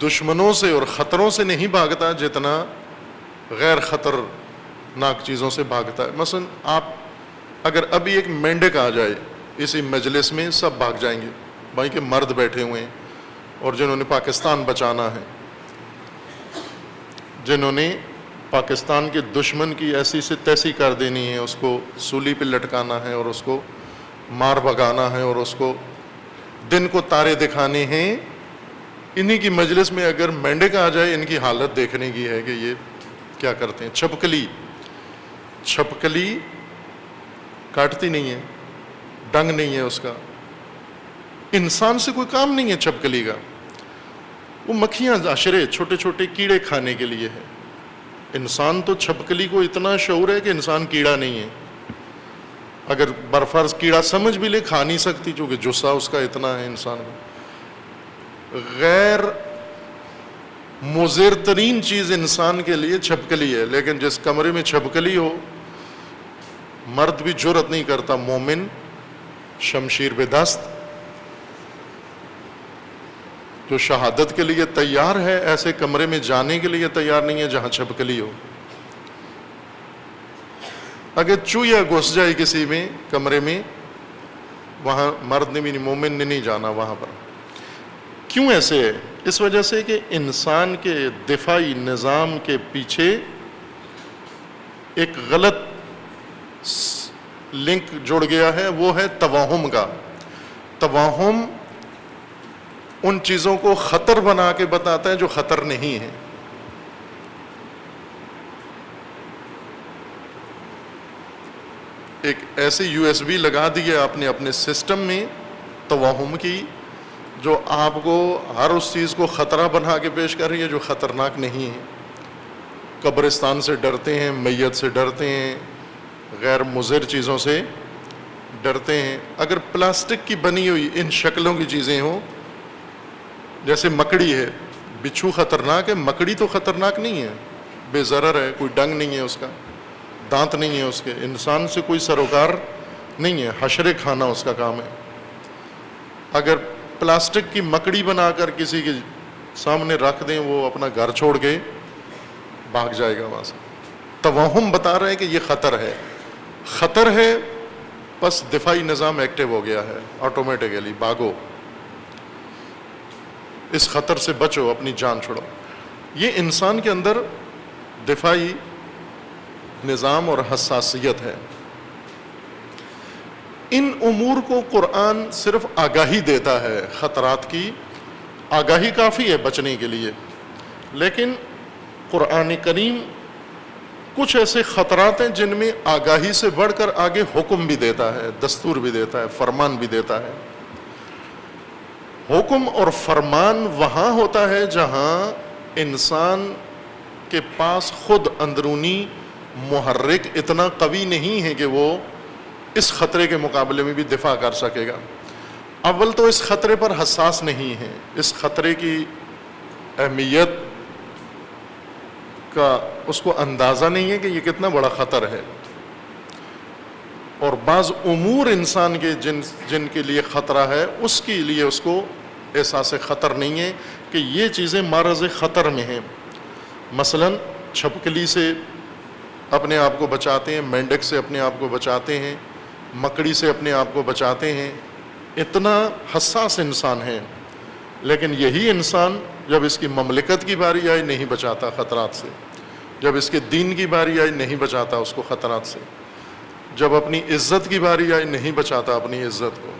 دشمنوں سے اور خطروں سے نہیں بھاگتا جتنا غیر خطرناک چیزوں سے بھاگتا ہے۔ مثلا آپ اگر ابھی ایک مینڈک آ جائے اسی مجلس میں، سب بھاگ جائیں گے، بھائی کہ مرد بیٹھے ہوئے ہیں اور جنہوں نے پاکستان بچانا ہے، جنہوں نے پاکستان کے دشمن کی ایسی سے تیسی کر دینی ہے، اس کو سولی پہ لٹکانا ہے اور اس کو مار بھگانا ہے اور اس کو دن کو تارے دکھانے ہیں، انہی کی مجلس میں اگر مینڈک آ جائے، ان کی حالت دیکھنے کی ہے کہ یہ کیا کرتے ہیں۔ چھپکلی کاٹتی نہیں ہے، ڈنگ نہیں ہے اس کا، انسان سے کوئی کام نہیں ہے چھپکلی کا، وہ مکھیاں عشرے چھوٹے چھوٹے کیڑے کھانے کے لیے ہے۔ انسان تو چھپکلی کو اتنا شعور ہے کہ انسان کیڑا نہیں ہے، اگر برفرض کیڑا سمجھ بھی لے کھا نہیں سکتی، چونکہ جسہ اس کا اتنا ہے انسان کو۔ غیر مضر ترین چیز انسان کے لیے چھپکلی ہے، لیکن جس کمرے میں چھپکلی ہو مرد بھی جرأت نہیں کرتا، مومن شمشیر بے دست جو شہادت کے لیے تیار ہے، ایسے کمرے میں جانے کے لیے تیار نہیں ہے جہاں چھپکلی ہو۔ اگر چوہیا گھس جائے کسی میں کمرے میں، وہاں مرد نے بھی نہیں، مومن نے نہیں جانا وہاں پر۔ کیوں ایسے ہے؟ اس وجہ سے کہ انسان کے دفاعی نظام کے پیچھے ایک غلط لنک جڑ گیا ہے، وہ ہے توہم کا۔ توہم ان چیزوں کو خطر بنا کے بتاتا ہے جو خطر نہیں ہے۔ ایک ایسی یو ایس بی لگا دی ہے آپ نے اپنے سسٹم میں توہم کی، جو آپ کو ہر اس چیز کو خطرہ بنا کے پیش کر رہی ہے جو خطرناک نہیں ہے۔ قبرستان سے ڈرتے ہیں، میت سے ڈرتے ہیں، غیر مضر چیزوں سے ڈرتے ہیں۔ اگر پلاسٹک کی بنی ہوئی ان شکلوں کی چیزیں ہوں، جیسے مکڑی ہے، بچھو خطرناک ہے، مکڑی تو خطرناک نہیں ہے، بے ضرر ہے، کوئی ڈنگ نہیں ہے اس کا، دانت نہیں ہے اس کے، انسان سے کوئی سروکار نہیں ہے، حشرے کھانا اس کا کام ہے۔ اگر پلاسٹک کی مکڑی بنا کر کسی کے سامنے رکھ دیں، وہ اپنا گھر چھوڑ کے بھاگ جائے گا وہاں سے۔ توہم بتا رہے ہیں کہ یہ خطر ہے، خطر ہے، بس دفاعی نظام ایکٹیو ہو گیا ہے، آٹومیٹیکلی بھاگو، اس خطر سے بچو، اپنی جان چھڑو۔ یہ انسان کے اندر دفاعی نظام اور حساسیت ہے۔ ان امور کو قرآن صرف آگاہی دیتا ہے، خطرات کی آگاہی کافی ہے بچنے کے لیے، لیکن قرآن کریم کچھ ایسے خطرات ہیں جن میں آگاہی سے بڑھ کر آگے حکم بھی دیتا ہے، دستور بھی دیتا ہے، فرمان بھی دیتا ہے۔ حکم اور فرمان وہاں ہوتا ہے جہاں انسان کے پاس خود اندرونی محرک اتنا قوی نہیں ہے کہ وہ اس خطرے کے مقابلے میں بھی دفاع کر سکے گا۔ اول تو اس خطرے پر حساس نہیں ہے، اس خطرے کی اہمیت کا اس کو اندازہ نہیں ہے کہ یہ کتنا بڑا خطر ہے. اور بعض امور انسان کے جن کے لیے خطرہ ہے اس کے لیے اس کو احساس خطر نہیں ہے کہ یہ چیزیں معرض خطر میں ہیں. مثلا چھپکلی سے اپنے آپ کو بچاتے ہیں, مینڈک سے اپنے آپ کو بچاتے ہیں, مکڑی سے اپنے آپ کو بچاتے ہیں. اتنا حساس انسان ہے, لیکن یہی انسان جب اس کی مملکت کی باری آئی نہیں بچاتا خطرات سے, جب اس کے دین کی باری آئی نہیں بچاتا اس کو خطرات سے, جب اپنی عزت کی باری آئی نہیں بچاتا اپنی عزت کو,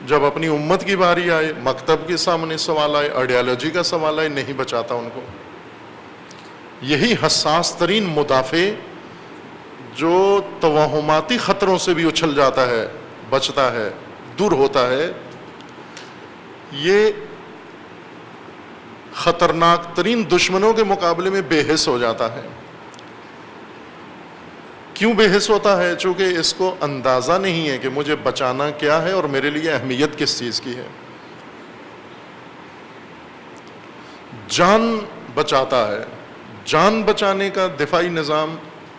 جب اپنی امت کی باری آئے, مکتب کے سامنے سوال آئے, آئیڈیالوجی کا سوال آئے, نہیں بچاتا ان کو. یہی حساس ترین مدافع جو توہماتی خطروں سے بھی اچھل جاتا ہے, بچتا ہے, دور ہوتا ہے, یہ خطرناک ترین دشمنوں کے مقابلے میں بے حس ہو جاتا ہے. کیوں بے حس ہوتا ہے؟ چونکہ اس کو اندازہ نہیں ہے کہ مجھے بچانا کیا ہے اور میرے لیے اہمیت کس چیز کی ہے. جان بچاتا ہے, جان بچانے کا دفاعی نظام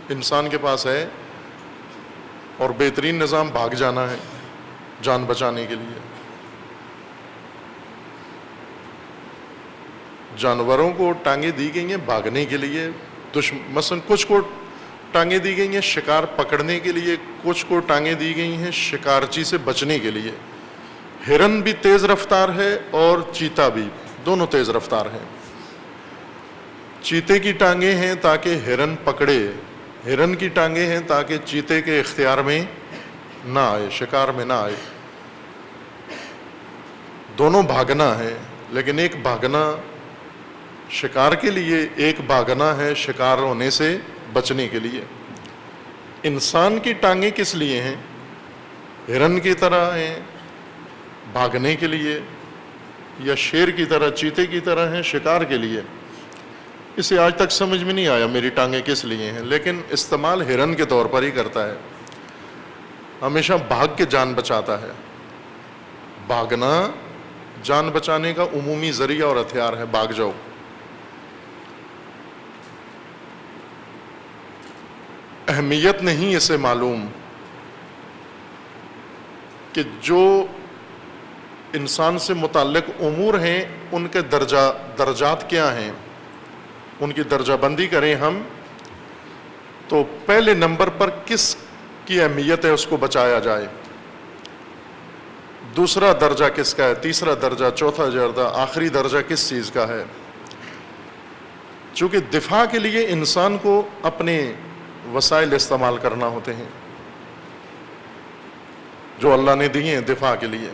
انسان کے پاس ہے, اور بہترین نظام بھاگ جانا ہے جان بچانے کے لیے. جانوروں کو ٹانگیں دی گئی ہیں بھاگنے کے لیے, مثلا کچھ کو ٹانگیں دی گئی ہیں شکار پکڑنے کے لیے, کچھ کو ٹانگیں دی گئی ہیں شکارچی سے بچنے کے لیے. ہرن بھی تیز رفتار ہے اور چیتا بھی, دونوں تیز رفتار ہیں. چیتے کی ٹانگیں ہیں تاکہ ہرن پکڑے, ہرن کی ٹانگیں ہیں تاکہ چیتے کے اختیار میں نہ آئے, شکار میں نہ آئے. دونوں بھاگنا ہے, لیکن ایک بھاگنا شکار کے لیے, ایک بھاگنا ہے شکار ہونے سے بچنے کے لیے. انسان کی ٹانگیں کس لیے ہیں؟ ہرن کی طرح ہیں بھاگنے کے لیے, یا شیر کی طرح, چیتے کی طرح ہیں شکار کے لیے. اسے آج تک سمجھ میں نہیں آیا میری ٹانگیں کس لیے ہیں, لیکن استعمال ہرن کے طور پر ہی کرتا ہے. ہمیشہ بھاگ کے جان بچاتا ہے. بھاگنا جان بچانے کا عمومی ذریعہ اور ہتھیار ہے, بھاگ جاؤ. اہمیت نہیں اسے معلوم کہ جو انسان سے متعلق امور ہیں ان کے درجات کیا ہیں, ان کی درجہ بندی کریں ہم تو پہلے نمبر پر کس کی اہمیت ہے اس کو بچایا جائے, دوسرا درجہ کس کا ہے, تیسرا درجہ, چوتھا درجہ, آخری درجہ کس چیز کا ہے. چونکہ دفاع کے لیے انسان کو اپنے وسائل استعمال کرنا ہوتے ہیں جو اللہ نے دیے ہیں دفاع کے لیے.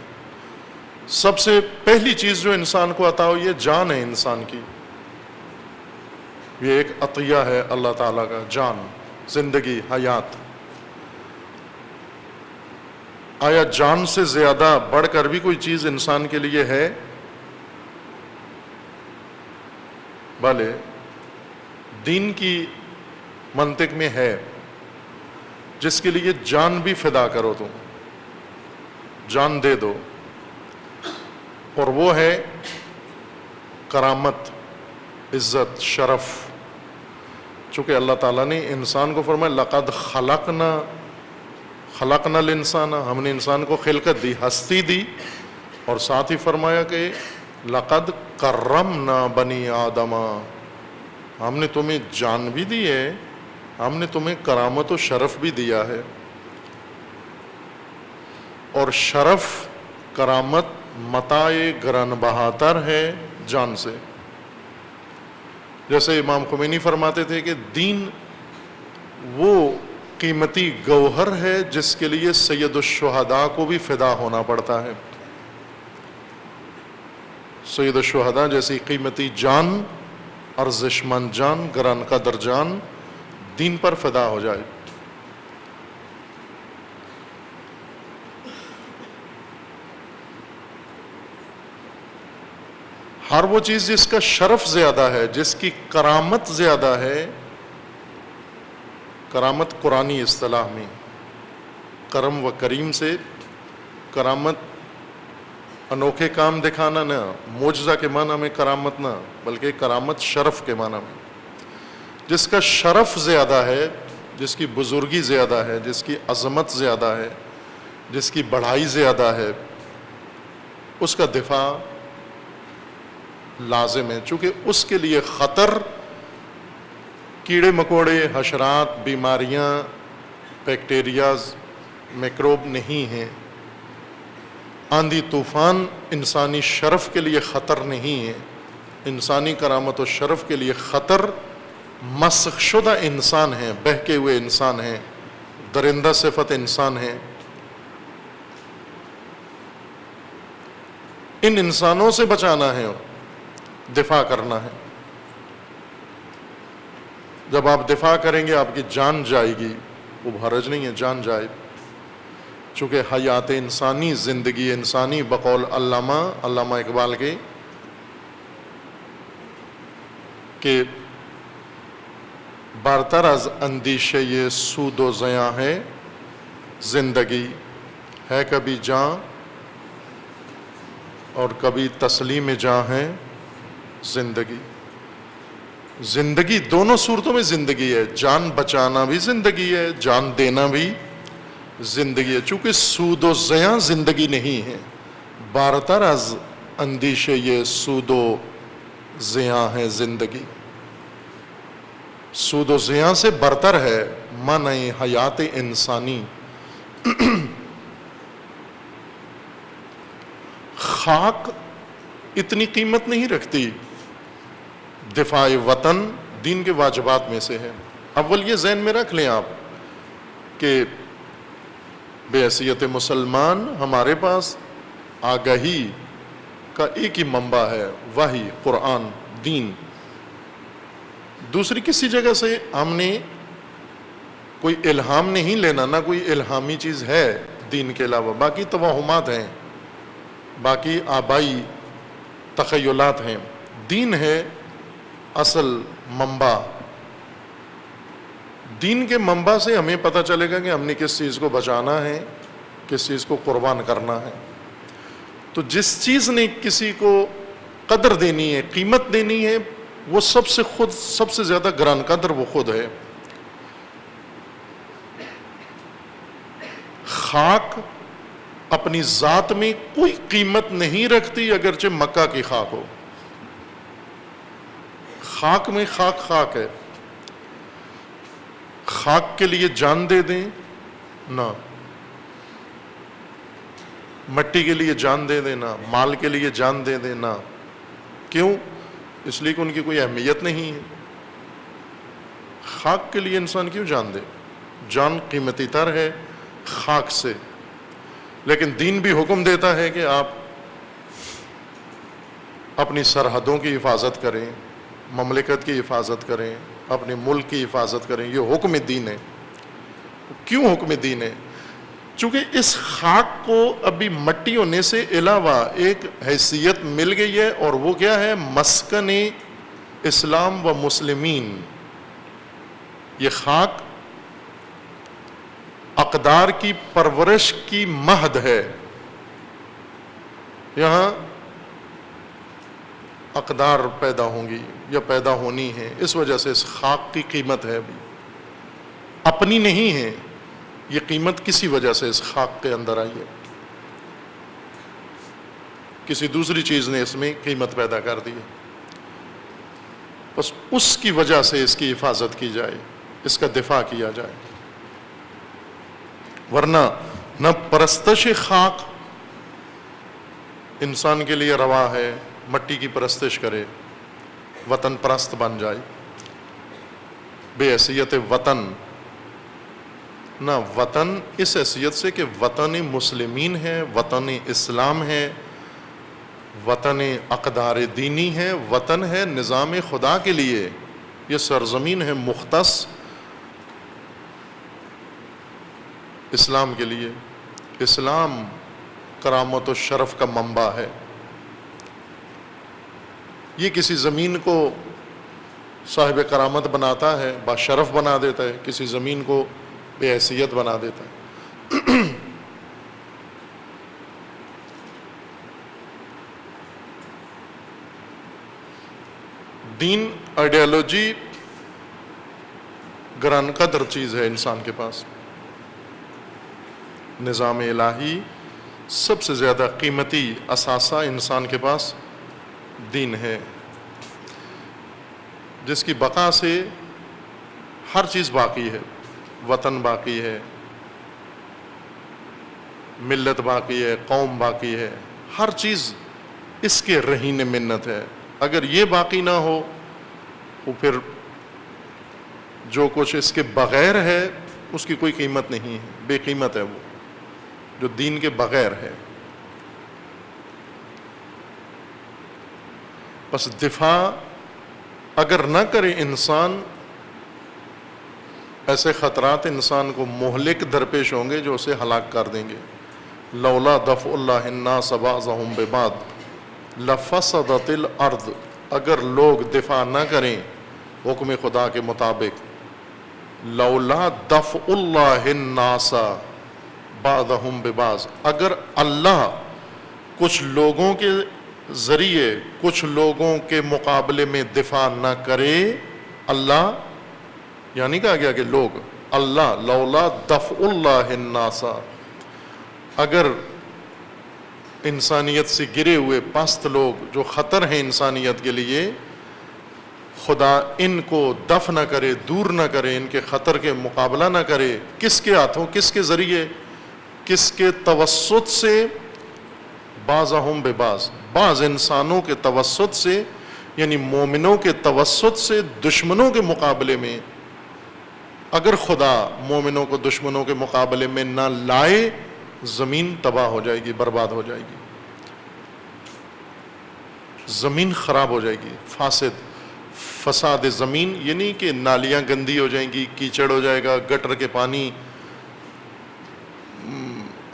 سب سے پہلی چیز جو انسان کو عطا ہوئی ہے جان ہے انسان کی. یہ ایک عطیہ ہے اللہ تعالیٰ کا, جان, زندگی, حیات. آیا جان سے زیادہ بڑھ کر بھی کوئی چیز انسان کے لیے ہے؟ بھلے دین کی منطق میں ہے, جس کے لیے جان بھی فدا کرو, تم جان دے دو, اور وہ ہے کرامت, عزت, شرف. چونکہ اللہ تعالیٰ نے انسان کو فرمایا لقد خلقنا الانسان, ہم نے انسان کو خلقت دی, ہستی دی, اور ساتھ ہی فرمایا کہ لقد کرمنا بنی آدم, ہم نے تمہیں جان بھی دی ہے, ہم نے تمہیں کرامت و شرف بھی دیا ہے. اور شرف, کرامت متاع گران بہاتر ہے جان سے. جیسے امام خمینی فرماتے تھے کہ دین وہ قیمتی گوہر ہے جس کے لیے سید الشہداء کو بھی فدا ہونا پڑتا ہے. سید الشہداء جیسی قیمتی جان, ارزشمند جان, گران قدر جان دین پر فدا ہو جائے. ہر وہ چیز جس کا شرف زیادہ ہے, جس کی کرامت زیادہ ہے, کرامت قرآنی اصطلاح میں کرم و کریم سے کرامت انوکھے کام دکھانا نہ، معجزہ کے معنی میں کرامت نہ، بلکہ کرامت شرف کے معنی میں. جس کا شرف زیادہ ہے، جس کی بزرگی زیادہ ہے، جس کی عظمت زیادہ ہے، جس کی بڑائی زیادہ ہے، اس کا دفاع لازم ہے. چونکہ اس کے لیے خطر کیڑے مکوڑے، حشرات، بیماریاں، بیکٹیریاز، میکروب نہیں ہیں. آندھی طوفان انسانی شرف کے لیے خطر نہیں ہے. انسانی کرامت و شرف کے لیے خطر مسخ شدہ انسان ہیں، بہکے ہوئے انسان ہیں، درندہ صفت انسان ہیں. ان انسانوں سے بچانا ہے، دفاع کرنا ہے. جب آپ دفاع کریں گے آپ کی جان جائے گی، وہ حرج نہیں ہے، جان جائے. چونکہ حیات انسانی، زندگی انسانی، بقول علامہ اقبال کے کہ برتر از اندیشہ یہ سود و زیاں ہے زندگی، ہے کبھی جاں اور کبھی تسلیم جاں ہے زندگی. زندگی دونوں صورتوں میں زندگی ہے، جان بچانا بھی زندگی ہے، جان دینا بھی زندگی ہے. چونکہ سود و زیاں زندگی نہیں ہے. برتر از اندیشہ یہ سود و زیاں ہے زندگی. سود و زیاں سے برتر ہے معنی حیات انسانی. خاک اتنی قیمت نہیں رکھتی. دفاع وطن دین کے واجبات میں سے ہے. اول یہ ذہن میں رکھ لیں آپ کہ بے حیثیت مسلمان ہمارے پاس آگاہی کا ایک ہی منبع ہے، وحی، قرآن، دین. دوسری کسی جگہ سے ہم نے کوئی الہام نہیں لینا، نہ کوئی الہامی چیز ہے دین کے علاوہ. باقی توہمات ہیں، باقی آبائی تخیلات ہیں. دین ہے اصل منبع. دین کے منبع سے ہمیں پتہ چلے گا کہ ہم نے کس چیز کو بچانا ہے، کس چیز کو قربان کرنا ہے. تو جس چیز نے کسی کو قدر دینی ہے، قیمت دینی ہے، وہ سب سے زیادہ گران قدر وہ خود ہے. خاک اپنی ذات میں کوئی قیمت نہیں رکھتی اگرچہ مکہ کی خاک ہو. خاک میں خاک ہے. خاک کے لیے جان دے دیں نہ، مٹی کے لیے جان دے دینا، مال کے لیے جان دے دینا. کیوں؟ اس لیے کہ ان کی کوئی اہمیت نہیں ہے. خاک کے لیے انسان کیوں جان دے؟ جان قیمتی تر ہے خاک سے. لیکن دین بھی حکم دیتا ہے کہ آپ اپنی سرحدوں کی حفاظت کریں، مملکت کی حفاظت کریں، اپنے ملک کی حفاظت کریں. یہ حکم دین ہے. کیوں حکم دین ہے؟ چونکہ اس خاک کو ابھی مٹی ہونے سے علاوہ ایک حیثیت مل گئی ہے، اور وہ کیا ہے؟ مسکن اسلام و مسلمین. یہ خاک اقدار کی پرورش کی مہد ہے. یہاں اقدار پیدا ہوں گی یا پیدا ہونی ہے. اس وجہ سے اس خاک کی قیمت ہے. ابھی اپنی نہیں ہے یہ قیمت، کسی وجہ سے اس خاک کے اندر آئی ہے. کسی دوسری چیز نے اس میں قیمت پیدا کر دی ہے. بس اس کی وجہ سے اس کی حفاظت کی جائے، اس کا دفاع کیا جائے. ورنہ نہ پرستش خاک انسان کے لیے روا ہے، مٹی کی پرستش کرے، وطن پرست بن جائے. بے حیثیت وطن نہ، وطن اس حیثیت سے کہ وطن مسلمین ہے، وطن اسلام ہے، وطن اقدار دینی ہے، وطن ہے نظام خدا کے لیے. یہ سرزمین ہے مختص اسلام کے لیے. اسلام کرامت و شرف کا منبع ہے. یہ کسی زمین کو صاحب کرامت بناتا ہے، باشرف بنا دیتا ہے، کسی زمین کو بے حیثیت بنا دیتا ہے. دین آئیڈیالوجی گران قدر چیز ہے انسان کے پاس. نظام الہی سب سے زیادہ قیمتی اثاثہ انسان کے پاس دین ہے، جس کی بقا سے ہر چیز باقی ہے. وطن باقی ہے، ملت باقی ہے، قوم باقی ہے، ہر چیز اس کے رہین منت ہے. اگر یہ باقی نہ ہو تو پھر جو کچھ اس کے بغیر ہے اس کی کوئی قیمت نہیں ہے، بے قیمت ہے وہ جو دین کے بغیر ہے. بس دفاع اگر نہ کرے انسان، ایسے خطرات انسان کو مہلک درپیش ہوں گے جو اسے ہلاک کر دیں گے. لولا دفع اللہ الناس بعضهم ببعض لفسدت الارض، اگر لوگ دفاع نہ کریں حکم خدا کے مطابق، لولا دفع اللہ الناس بعضهم ببعض، اگر اللہ کچھ لوگوں کے ذریعے کچھ لوگوں کے مقابلے میں دفاع نہ کرے، اللہ یعنی کہا گیا کہ لوگ، اللہ لولا دفع اللہ الناس، اگر انسانیت سے گرے ہوئے پست لوگ جو خطر ہیں انسانیت کے لیے، خدا ان کو دفع نہ کرے، دور نہ کرے، ان کے خطر کے مقابلہ نہ کرے، کس کے ہاتھوں، کس کے ذریعے، کس کے توسط سے، بعضهم ببعض، بعض انسانوں کے توسط سے، یعنی مومنوں کے توسط سے دشمنوں کے مقابلے میں. اگر خدا مومنوں کو دشمنوں کے مقابلے میں نہ لائے، زمین تباہ ہو جائے گی، برباد ہو جائے گی، زمین خراب ہو جائے گی. فساد زمین یعنی کہ نالیاں گندی ہو جائیں گی، کیچڑ ہو جائے گا، گٹر کے پانی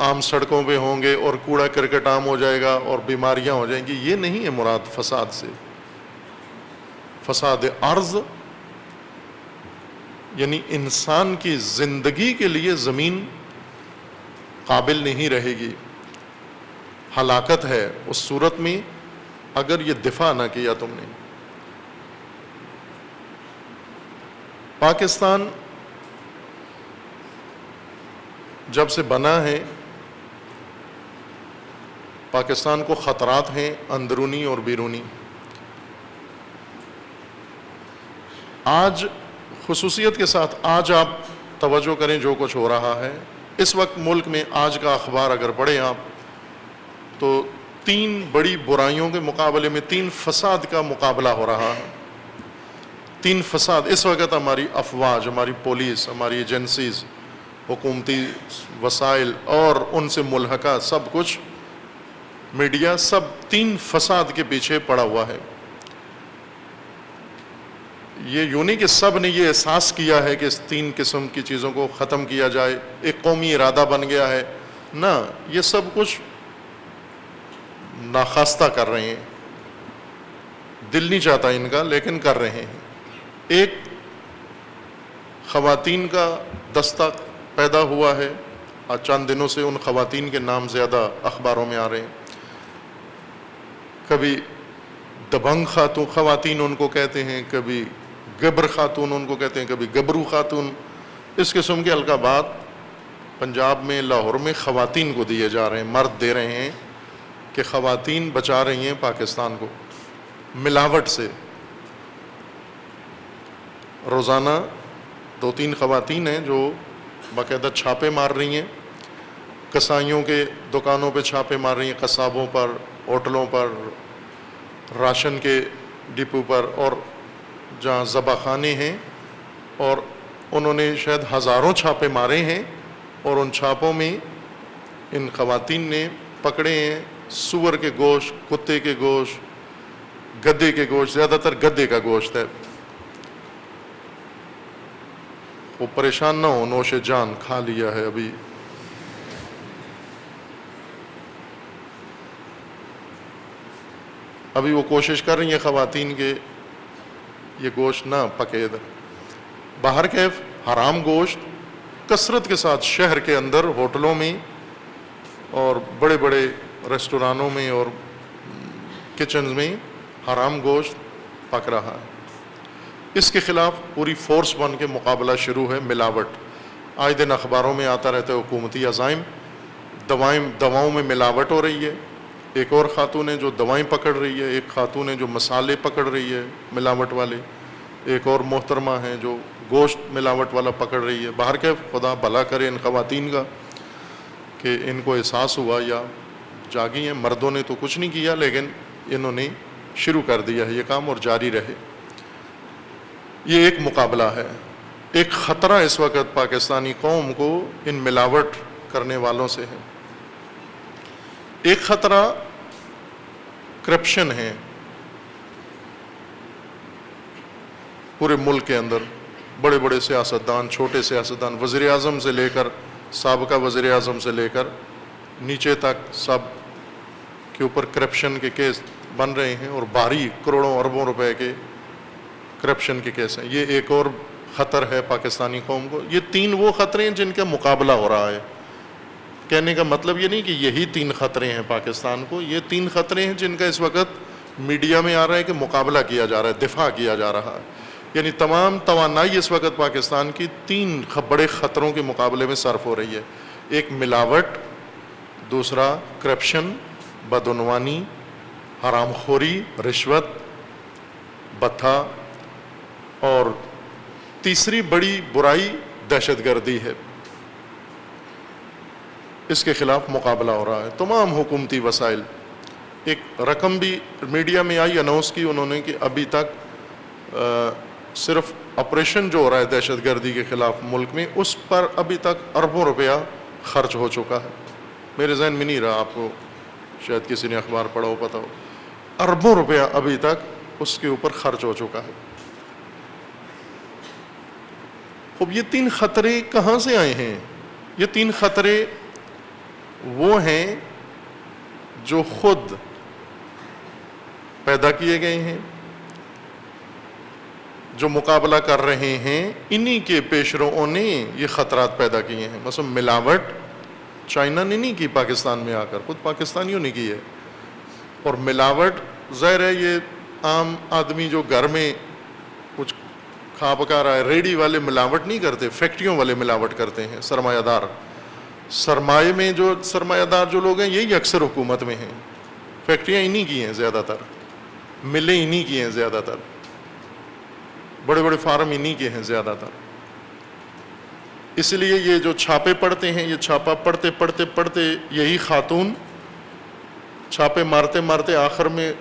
عام سڑکوں پہ ہوں گے اور کوڑا کرکٹ عام ہو جائے گا اور بیماریاں ہو جائیں گی. یہ نہیں ہے مراد فساد سے. فساد ارض یعنی انسان کی زندگی کے لیے زمین قابل نہیں رہے گی، ہلاکت ہے اس صورت میں اگر یہ دفاع نہ کیا تم نے. پاکستان جب سے بنا ہے، پاکستان کو خطرات ہیں اندرونی اور بیرونی. آج خصوصیت کے ساتھ آج آپ توجہ کریں جو کچھ ہو رہا ہے اس وقت ملک میں. آج کا اخبار اگر پڑھیں آپ تو 3 بڑی برائیوں کے مقابلے میں 3 فساد کا مقابلہ ہو رہا ہے. 3 فساد اس وقت ہماری افواج، ہماری پولیس، ہماری ایجنسیز، حکومتی وسائل اور ان سے ملحقہ سب کچھ، میڈیا، سب 3 فساد کے پیچھے پڑا ہوا ہے. یہ یوں نہیں کہ سب نے یہ احساس کیا ہے کہ اس 3 قسم کی چیزوں کو ختم کیا جائے، ایک قومی ارادہ بن گیا ہے، نہ، یہ سب کچھ ناخواستہ کر رہے ہیں، دل نہیں چاہتا ان کا لیکن کر رہے ہیں. ایک خواتین کا دستہ پیدا ہوا ہے، آج چند دنوں سے ان خواتین کے نام زیادہ اخباروں میں آ رہے ہیں. کبھی دبنگ خاتون خواتین ان کو کہتے ہیں، کبھی گبر خاتون ان کو کہتے ہیں، کبھی گبرو خاتون. اس قسم کے القابات پنجاب میں، لاہور میں خواتین کو دیے جا رہے ہیں، مرد دے رہے ہیں کہ خواتین بچا رہی ہیں پاکستان کو ملاوٹ سے. روزانہ 2-3 خواتین ہیں جو باقاعدہ چھاپے مار رہی ہیں، کسائیوں کے دکانوں پہ چھاپے مار رہی ہیں، قصابوں پر، ہوٹلوں پر، راشن کے ڈپو پر، اور جہاں ذبح خانے ہیں، اور انہوں نے شاید ہزاروں چھاپے مارے ہیں. اور ان چھاپوں میں ان خواتین نے پکڑے ہیں سور کے گوشت، کتے کے گوشت، گدے کے گوشت، زیادہ تر گدے کا گوشت ہے. وہ پریشان نہ ہو، نوش جان کھا لیا ہے ابھی. ابھی وہ کوشش کر رہی ہیں خواتین کے یہ گوشت نہ پکے ادھر. باہر کیف حرام گوشت کثرت کے ساتھ شہر کے اندر ہوٹلوں میں اور بڑے بڑے ریسٹورانوں میں اور کچنز میں حرام گوشت پک رہا ہے. اس کے خلاف پوری فورس بن کے مقابلہ شروع ہے. ملاوٹ آئے دن اخباروں میں آتا رہتا ہے، حکومتی عزائم، دواؤں میں ملاوٹ ہو رہی ہے. ایک اور خاتون ہے جو دوائیں پکڑ رہی ہے، ایک خاتون ہے جو مسالے پکڑ رہی ہے ملاوٹ والے، ایک اور محترمہ ہیں جو گوشت ملاوٹ والا پکڑ رہی ہے. باہر کے خدا بھلا کرے ان خواتین کا کہ ان کو احساس ہوا یا جاگی ہیں. مردوں نے تو کچھ نہیں کیا، لیکن انہوں نے شروع کر دیا ہے یہ کام اور جاری رہے. یہ ایک مقابلہ ہے. ایک خطرہ اس وقت پاکستانی قوم کو ان ملاوٹ کرنے والوں سے ہے. ایک خطرہ کرپشن ہے. پورے ملک کے اندر بڑے بڑے سیاستدان، چھوٹے سیاستدان، وزیر اعظم سے لے کر سابقہ وزیر اعظم سے لے کر نیچے تک سب کے اوپر کرپشن کے کیس بن رہے ہیں، اور بھاری کروڑوں اربوں روپے کے کرپشن کے کیس ہیں. یہ ایک اور خطر ہے پاکستانی قوم کو. یہ تین وہ خطرے ہیں جن کا مقابلہ ہو رہا ہے. کہنے کا مطلب یہ نہیں کہ یہی تین خطرے ہیں پاکستان کو، یہ تین خطرے ہیں جن کا اس وقت میڈیا میں آ رہا ہے کہ مقابلہ کیا جا رہا ہے، دفاع کیا جا رہا ہے. یعنی تمام توانائی اس وقت پاکستان کی تین بڑے خطروں کے مقابلے میں صرف ہو رہی ہے. ایک ملاوٹ، دوسرا کرپشن، بدعنوانی، حرام خوری، رشوت، بتھا، اور تیسری بڑی برائی دہشت گردی ہے. اس کے خلاف مقابلہ ہو رہا ہے. تمام حکومتی وسائل، ایک رقم بھی میڈیا میں آئی، اناؤنس کی انہوں نے کہ ابھی تک صرف آپریشن جو ہو رہا ہے دہشت گردی کے خلاف ملک میں، اس پر ابھی تک اربوں روپیہ خرچ ہو چکا ہے. میرے ذہن میں نہیں رہا، آپ کو شاید کسی نے اخبار پڑھا ہو، پتہ ہو. اربوں روپیہ ابھی تک اس کے اوپر خرچ ہو چکا ہے. اب یہ تین خطرے کہاں سے آئے ہیں؟ یہ تین خطرے وہ ہیں جو خود پیدا کیے گئے ہیں، جو مقابلہ کر رہے ہیں. انہی کے پیش روؤں نے یہ خطرات پیدا کیے ہیں. مثلا ملاوٹ چائنا نے نہیں کی پاکستان میں آ کر، خود پاکستانیوں نے کی ہے. اور ملاوٹ ظاہر ہے یہ عام آدمی جو گھر میں کچھ کھا پکا رہا ہے، ریڈی والے ملاوٹ نہیں کرتے، فیکٹریوں والے ملاوٹ کرتے ہیں. سرمایہ دار، سرمایہ میں جو سرمایہ دار جو لوگ ہیں یہی اکثر حکومت میں ہیں. فیکٹریاں انہی کی ہیں زیادہ تر، ملیں انہی کی ہیں زیادہ تر، بڑے بڑے فارم انہی کے ہیں زیادہ تر. اس لیے یہ جو چھاپے پڑتے ہیں، یہ چھاپا پڑھتے پڑھتے پڑھتے یہی خاتون چھاپے مارتے مارتے آخر میں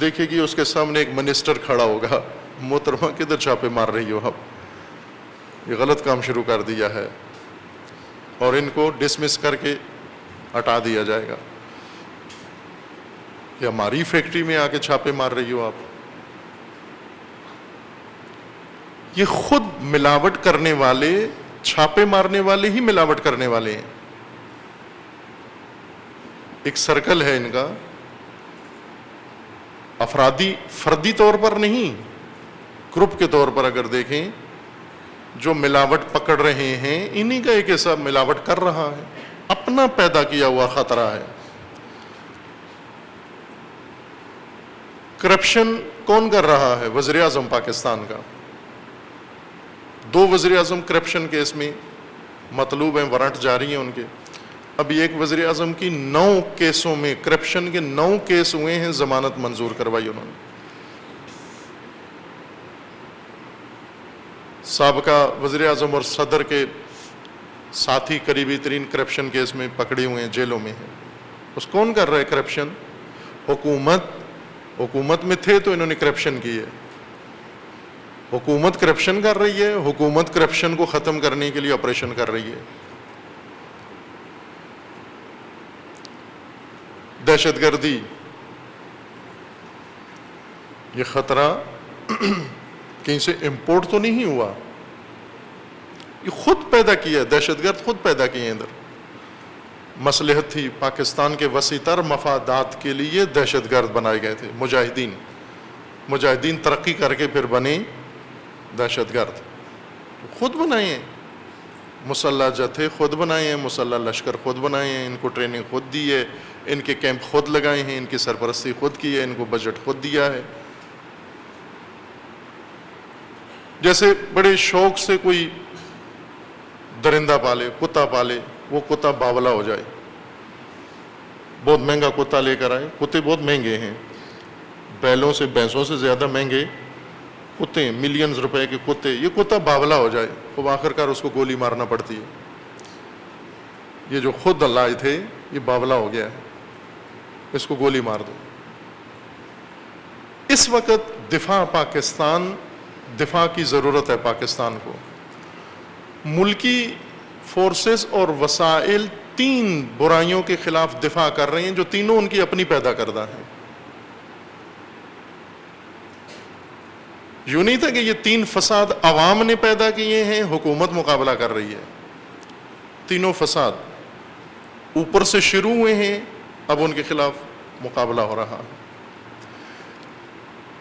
دیکھے گی اس کے سامنے ایک منسٹر کھڑا ہوگا. محترمہ کدھر چھاپے مار رہی ہو اب؟ یہ غلط کام شروع کر دیا ہے، اور ان کو ڈسمس کر کے ہٹا دیا جائے گا کہ ہماری فیکٹری میں آ کے چھاپے مار رہی ہو آپ. یہ خود ملاوٹ کرنے والے، چھاپے مارنے والے ہی ملاوٹ کرنے والے ہیں. ایک سرکل ہے ان کا، فردی طور پر نہیں، گروپ کے طور پر اگر دیکھیں جو ملاوٹ پکڑ رہے ہیں انہی کا ایک ایسا ملاوٹ کر رہا ہے. اپنا پیدا کیا ہوا خطرہ ہے. کرپشن کون کر رہا ہے؟ وزیر اعظم پاکستان کا. 2 وزیر اعظم کرپشن کیس میں مطلوب ہیں، وارنٹ جاری ہیں ان کے. ابھی ایک وزیر اعظم کی 9 کیسوں میں، کرپشن کے 9 کیس ہوئے ہیں، ضمانت منظور کروائی انہوں نے. سابقہ وزیر اعظم اور صدر کے ساتھی قریبی ترین کرپشن کیس میں پکڑے ہوئے ہیں، جیلوں میں ہیں. اس کون کر رہا ہے کرپشن؟ حکومت میں تھے تو انہوں نے کرپشن کی ہے. حکومت کرپشن کر رہی ہے، حکومت کرپشن کو ختم کرنے کے لیے آپریشن کر رہی ہے. دہشت گردی، یہ خطرہ کہیں سے امپورٹ تو نہیں ہوا، یہ خود پیدا کیا ہے. دہشت گرد خود پیدا کیے ہیں. ادھر مصلحت تھی، پاکستان کے وسیع تر مفادات کے لیے دہشت گرد بنائے گئے تھے. مجاہدین ترقی کر کے پھر بنے دہشت گرد، خود بنائے ہیں. مسلح جتھے خود بنائے ہیں، مسلح لشکر خود بنائے ہیں، ان کو ٹریننگ خود دی ہے، ان کے کیمپ خود لگائے ہیں، ان کی سرپرستی خود کی ہے، ان کو بجٹ خود دیا ہے. جیسے بڑے شوق سے کوئی درندہ پالے، کتا پالے، وہ کتا باولا ہو جائے، بہت مہنگا کتا لے کر آئے، کتے بہت مہنگے ہیں، بیلوں سے بھینسوں سے زیادہ مہنگے کتے، ملینز روپے کے کتے، یہ کتا باولا ہو جائے تو آخر کار اس کو گولی مارنا پڑتی ہے. یہ جو خود لائے تھے یہ باولا ہو گیا ہے، اس کو گولی مار دو. اس وقت دفاع کی ضرورت ہے پاکستان کو. ملکی فورسز اور وسائل 3 برائیوں کے خلاف دفاع کر رہے ہیں جو تینوں ان کی اپنی پیدا کردہ ہیں. یوں نہیں تھا کہ یہ 3 فساد عوام نے پیدا کیے ہیں، حکومت مقابلہ کر رہی ہے. تینوں فساد اوپر سے شروع ہوئے ہیں، اب ان کے خلاف مقابلہ ہو رہا ہے.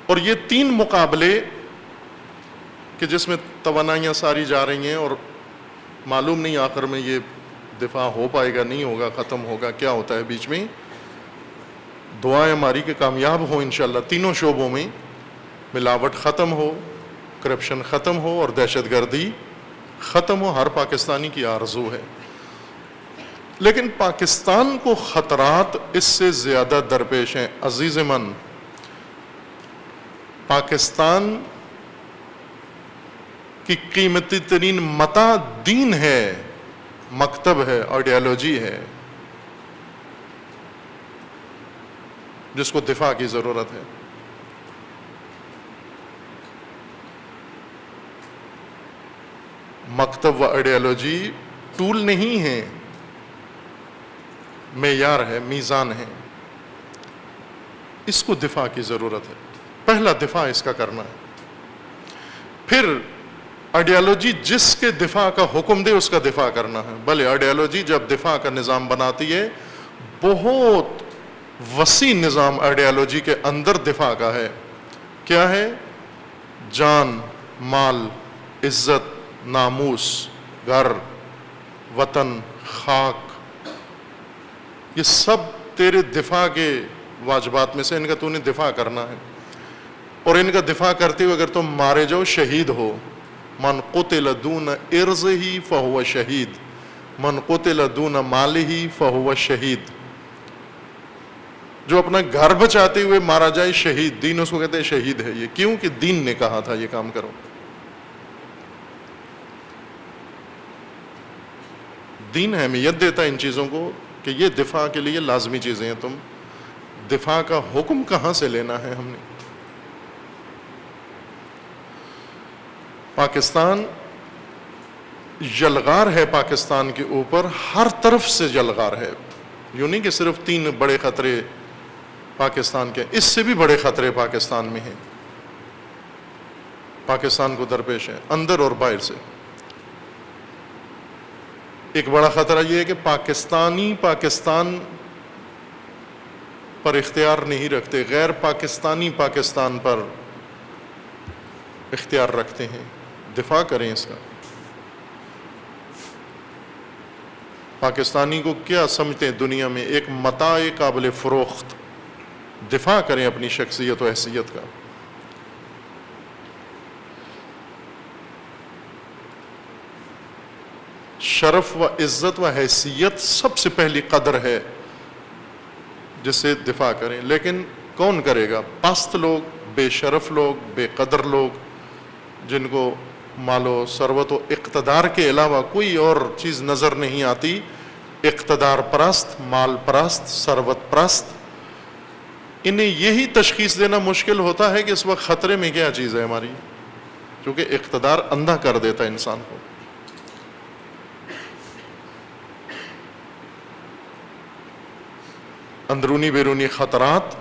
اور یہ 3 مقابلے کہ جس میں توانائیاں ساری جا رہی ہیں اور معلوم نہیں آخر میں یہ دفاع ہو پائے گا، نہیں ہوگا، ختم ہوگا، کیا ہوتا ہے بیچ میں. دعائیں ہماری کہ کامیاب ہوں انشاءاللہ. تینوں شعبوں میں ملاوٹ ختم ہو، کرپشن ختم ہو اور دہشت گردی ختم ہو. ہر پاکستانی کی آرزو ہے. لیکن پاکستان کو خطرات اس سے زیادہ درپیش ہیں. عزیز من، پاکستان کی قیمتی ترین متاع دین ہے، مکتب ہے، آئیڈیالوجی ہے، جس کو دفاع کی ضرورت ہے. مکتب و آئیڈیالوجی ٹول نہیں ہے، معیار ہے، میزان ہے. اس کو دفاع کی ضرورت ہے. پہلا دفاع اس کا کرنا ہے. پھر آئیڈیالوجی جس کے دفاع کا حکم دے اس کا دفاع کرنا ہے. بھلے آئیڈیالوجی جب دفاع کا نظام بناتی ہے، بہت وسیع نظام آئیڈیالوجی کے اندر دفاع کا ہے. کیا ہے؟ جان، مال، عزت، ناموس، گھر، وطن، خاک، یہ سب تیرے دفاع کے واجبات میں سے ان کا تو نے دفاع کرنا ہے. اور ان کا دفاع کرتے ہوئے اگر تم مارے جاؤ، شہید ہو. من قتل دون ارضہ فہو شہید، من قتل دون مالہ فہو شہید. جو اپنا گھر بچاتے ہوئے مارا جائے شہید، دین اس کو کہتے ہیں شہید ہے. یہ کیوں؟ کہ دین نے کہا تھا یہ کام کرو. دین اہمیت دیتا ہے ان چیزوں کو کہ یہ دفاع کے لیے لازمی چیزیں ہیں. تم دفاع کا حکم کہاں سے لینا ہے؟ ہم نے پاکستان یلغار ہے، پاکستان کے اوپر ہر طرف سے یلغار ہے. یوں نہیں کہ صرف 3 بڑے خطرے پاکستان کے، اس سے بھی بڑے خطرے پاکستان میں ہیں، پاکستان کو درپیش ہے اندر اور باہر سے. ایک بڑا خطرہ یہ ہے کہ پاکستان پر اختیار نہیں رکھتے، غیر پاکستانی پاکستان پر اختیار رکھتے ہیں. دفاع کریں اس کا. پاکستانی کو کیا سمجھتے ہیں دنیا میں؟ ایک متاع قابل فروخت. دفاع کریں اپنی شخصیت و حیثیت کا. شرف و عزت و حیثیت سب سے پہلی قدر ہے جس سے دفاع کریں. لیکن کون کرے گا؟ پست لوگ، بے شرف لوگ، بے قدر لوگ، جن کو مال و ثروت و اقتدار کے علاوہ کوئی اور چیز نظر نہیں آتی. اقتدار پرست، مال پرست، ثروت پرست. انہیں یہی تشخیص دینا مشکل ہوتا ہے کہ اس وقت خطرے میں کیا چیز ہے ہماری، کیونکہ اقتدار اندھا کر دیتا ہے انسان کو. اندرونی بیرونی خطرات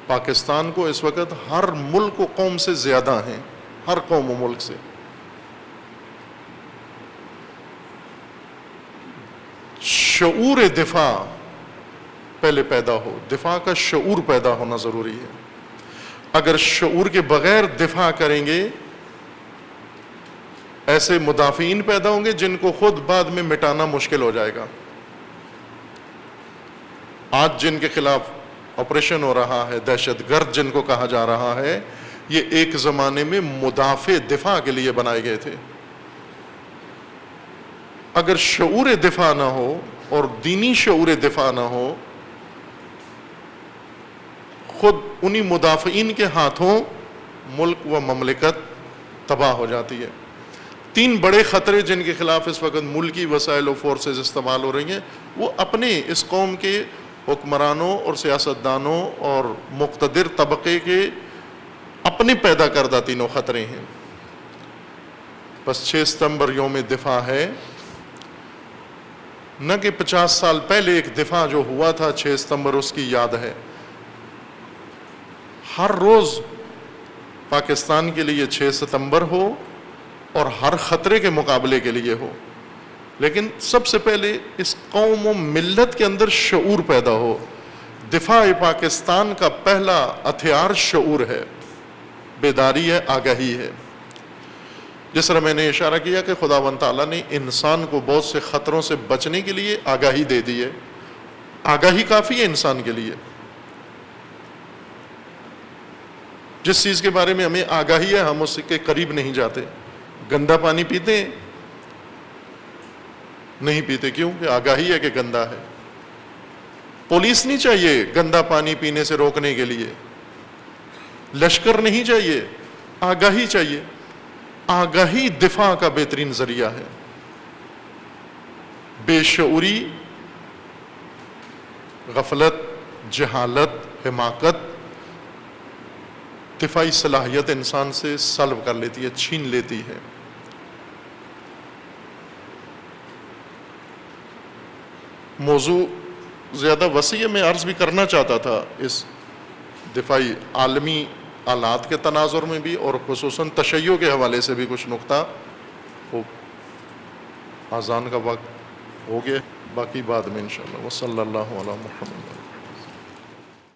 پاکستان کو اس وقت ہر ملک و قوم سے زیادہ ہیں، ہر قوم و ملک سے. شعور دفاع پہلے پیدا ہو، دفاع کا شعور پیدا ہونا ضروری ہے. اگر شعور کے بغیر دفاع کریں گے، ایسے مدافعین پیدا ہوں گے جن کو خود بعد میں مٹانا مشکل ہو جائے گا. آج جن کے خلاف آپریشن ہو رہا ہے، دہشت گرد جن کو کہا جا رہا ہے، یہ ایک زمانے میں مدافع دفاع کے لیے بنائے گئے تھے. اگر شعور دفاع نہ ہو اور دینی شعور دفاع نہ ہو، خود انہی مدافعین کے ہاتھوں ملک و مملکت تباہ ہو جاتی ہے. 3 بڑے خطرے جن کے خلاف اس وقت ملکی وسائل و فورسز استعمال ہو رہی ہیں، وہ اپنے اس قوم کے حکمرانوں اور سیاستدانوں اور مقتدر طبقے کے اپنے پیدا کردہ تینوں خطرے ہیں. بس 6 ستمبر یوم دفاع ہے، نہ کہ 50 سال پہلے ایک دفاع جو ہوا تھا 6 ستمبر اس کی یاد ہے. ہر روز پاکستان کے لیے 6 ستمبر ہو اور ہر خطرے کے مقابلے کے لیے ہو، لیکن سب سے پہلے اس قوم و ملت کے اندر شعور پیدا ہو. دفاع پاکستان کا پہلا ہتھیار شعور ہے، بیداری ہے، آگاہی ہے. جس طرح میں نے اشارہ کیا کہ خداوند تعالیٰ نے انسان کو بہت سے خطروں سے بچنے کے لیے آگاہی دے دی ہے. آگاہی کافی ہے انسان کے لیے. جس چیز کے بارے میں ہمیں آگاہی ہے ہم اس کے قریب نہیں جاتے. گندا پانی پیتے ہیں؟ نہیں پیتے. کیوں؟ کہ آگاہی ہے کہ گندا ہے. پولیس نہیں چاہیے گندا پانی پینے سے روکنے کے لیے، لشکر نہیں چاہیے، آگاہی چاہیے. آگاہی دفاع کا بہترین ذریعہ ہے. بے شعوری، غفلت، جہالت، حماقت دفاعی صلاحیت انسان سے سلب کر لیتی ہے، چھین لیتی ہے. موضوع زیادہ وسیع ہے، میں عرض بھی کرنا چاہتا تھا اس دفاعی عالمی آلات کے تناظر میں بھی، اور خصوصاً تشیع کے حوالے سے بھی کچھ نقطہ. اذان کا وقت ہو گیا، باقی بعد میں انشاءاللہ. وصلی اللہ علی محمد.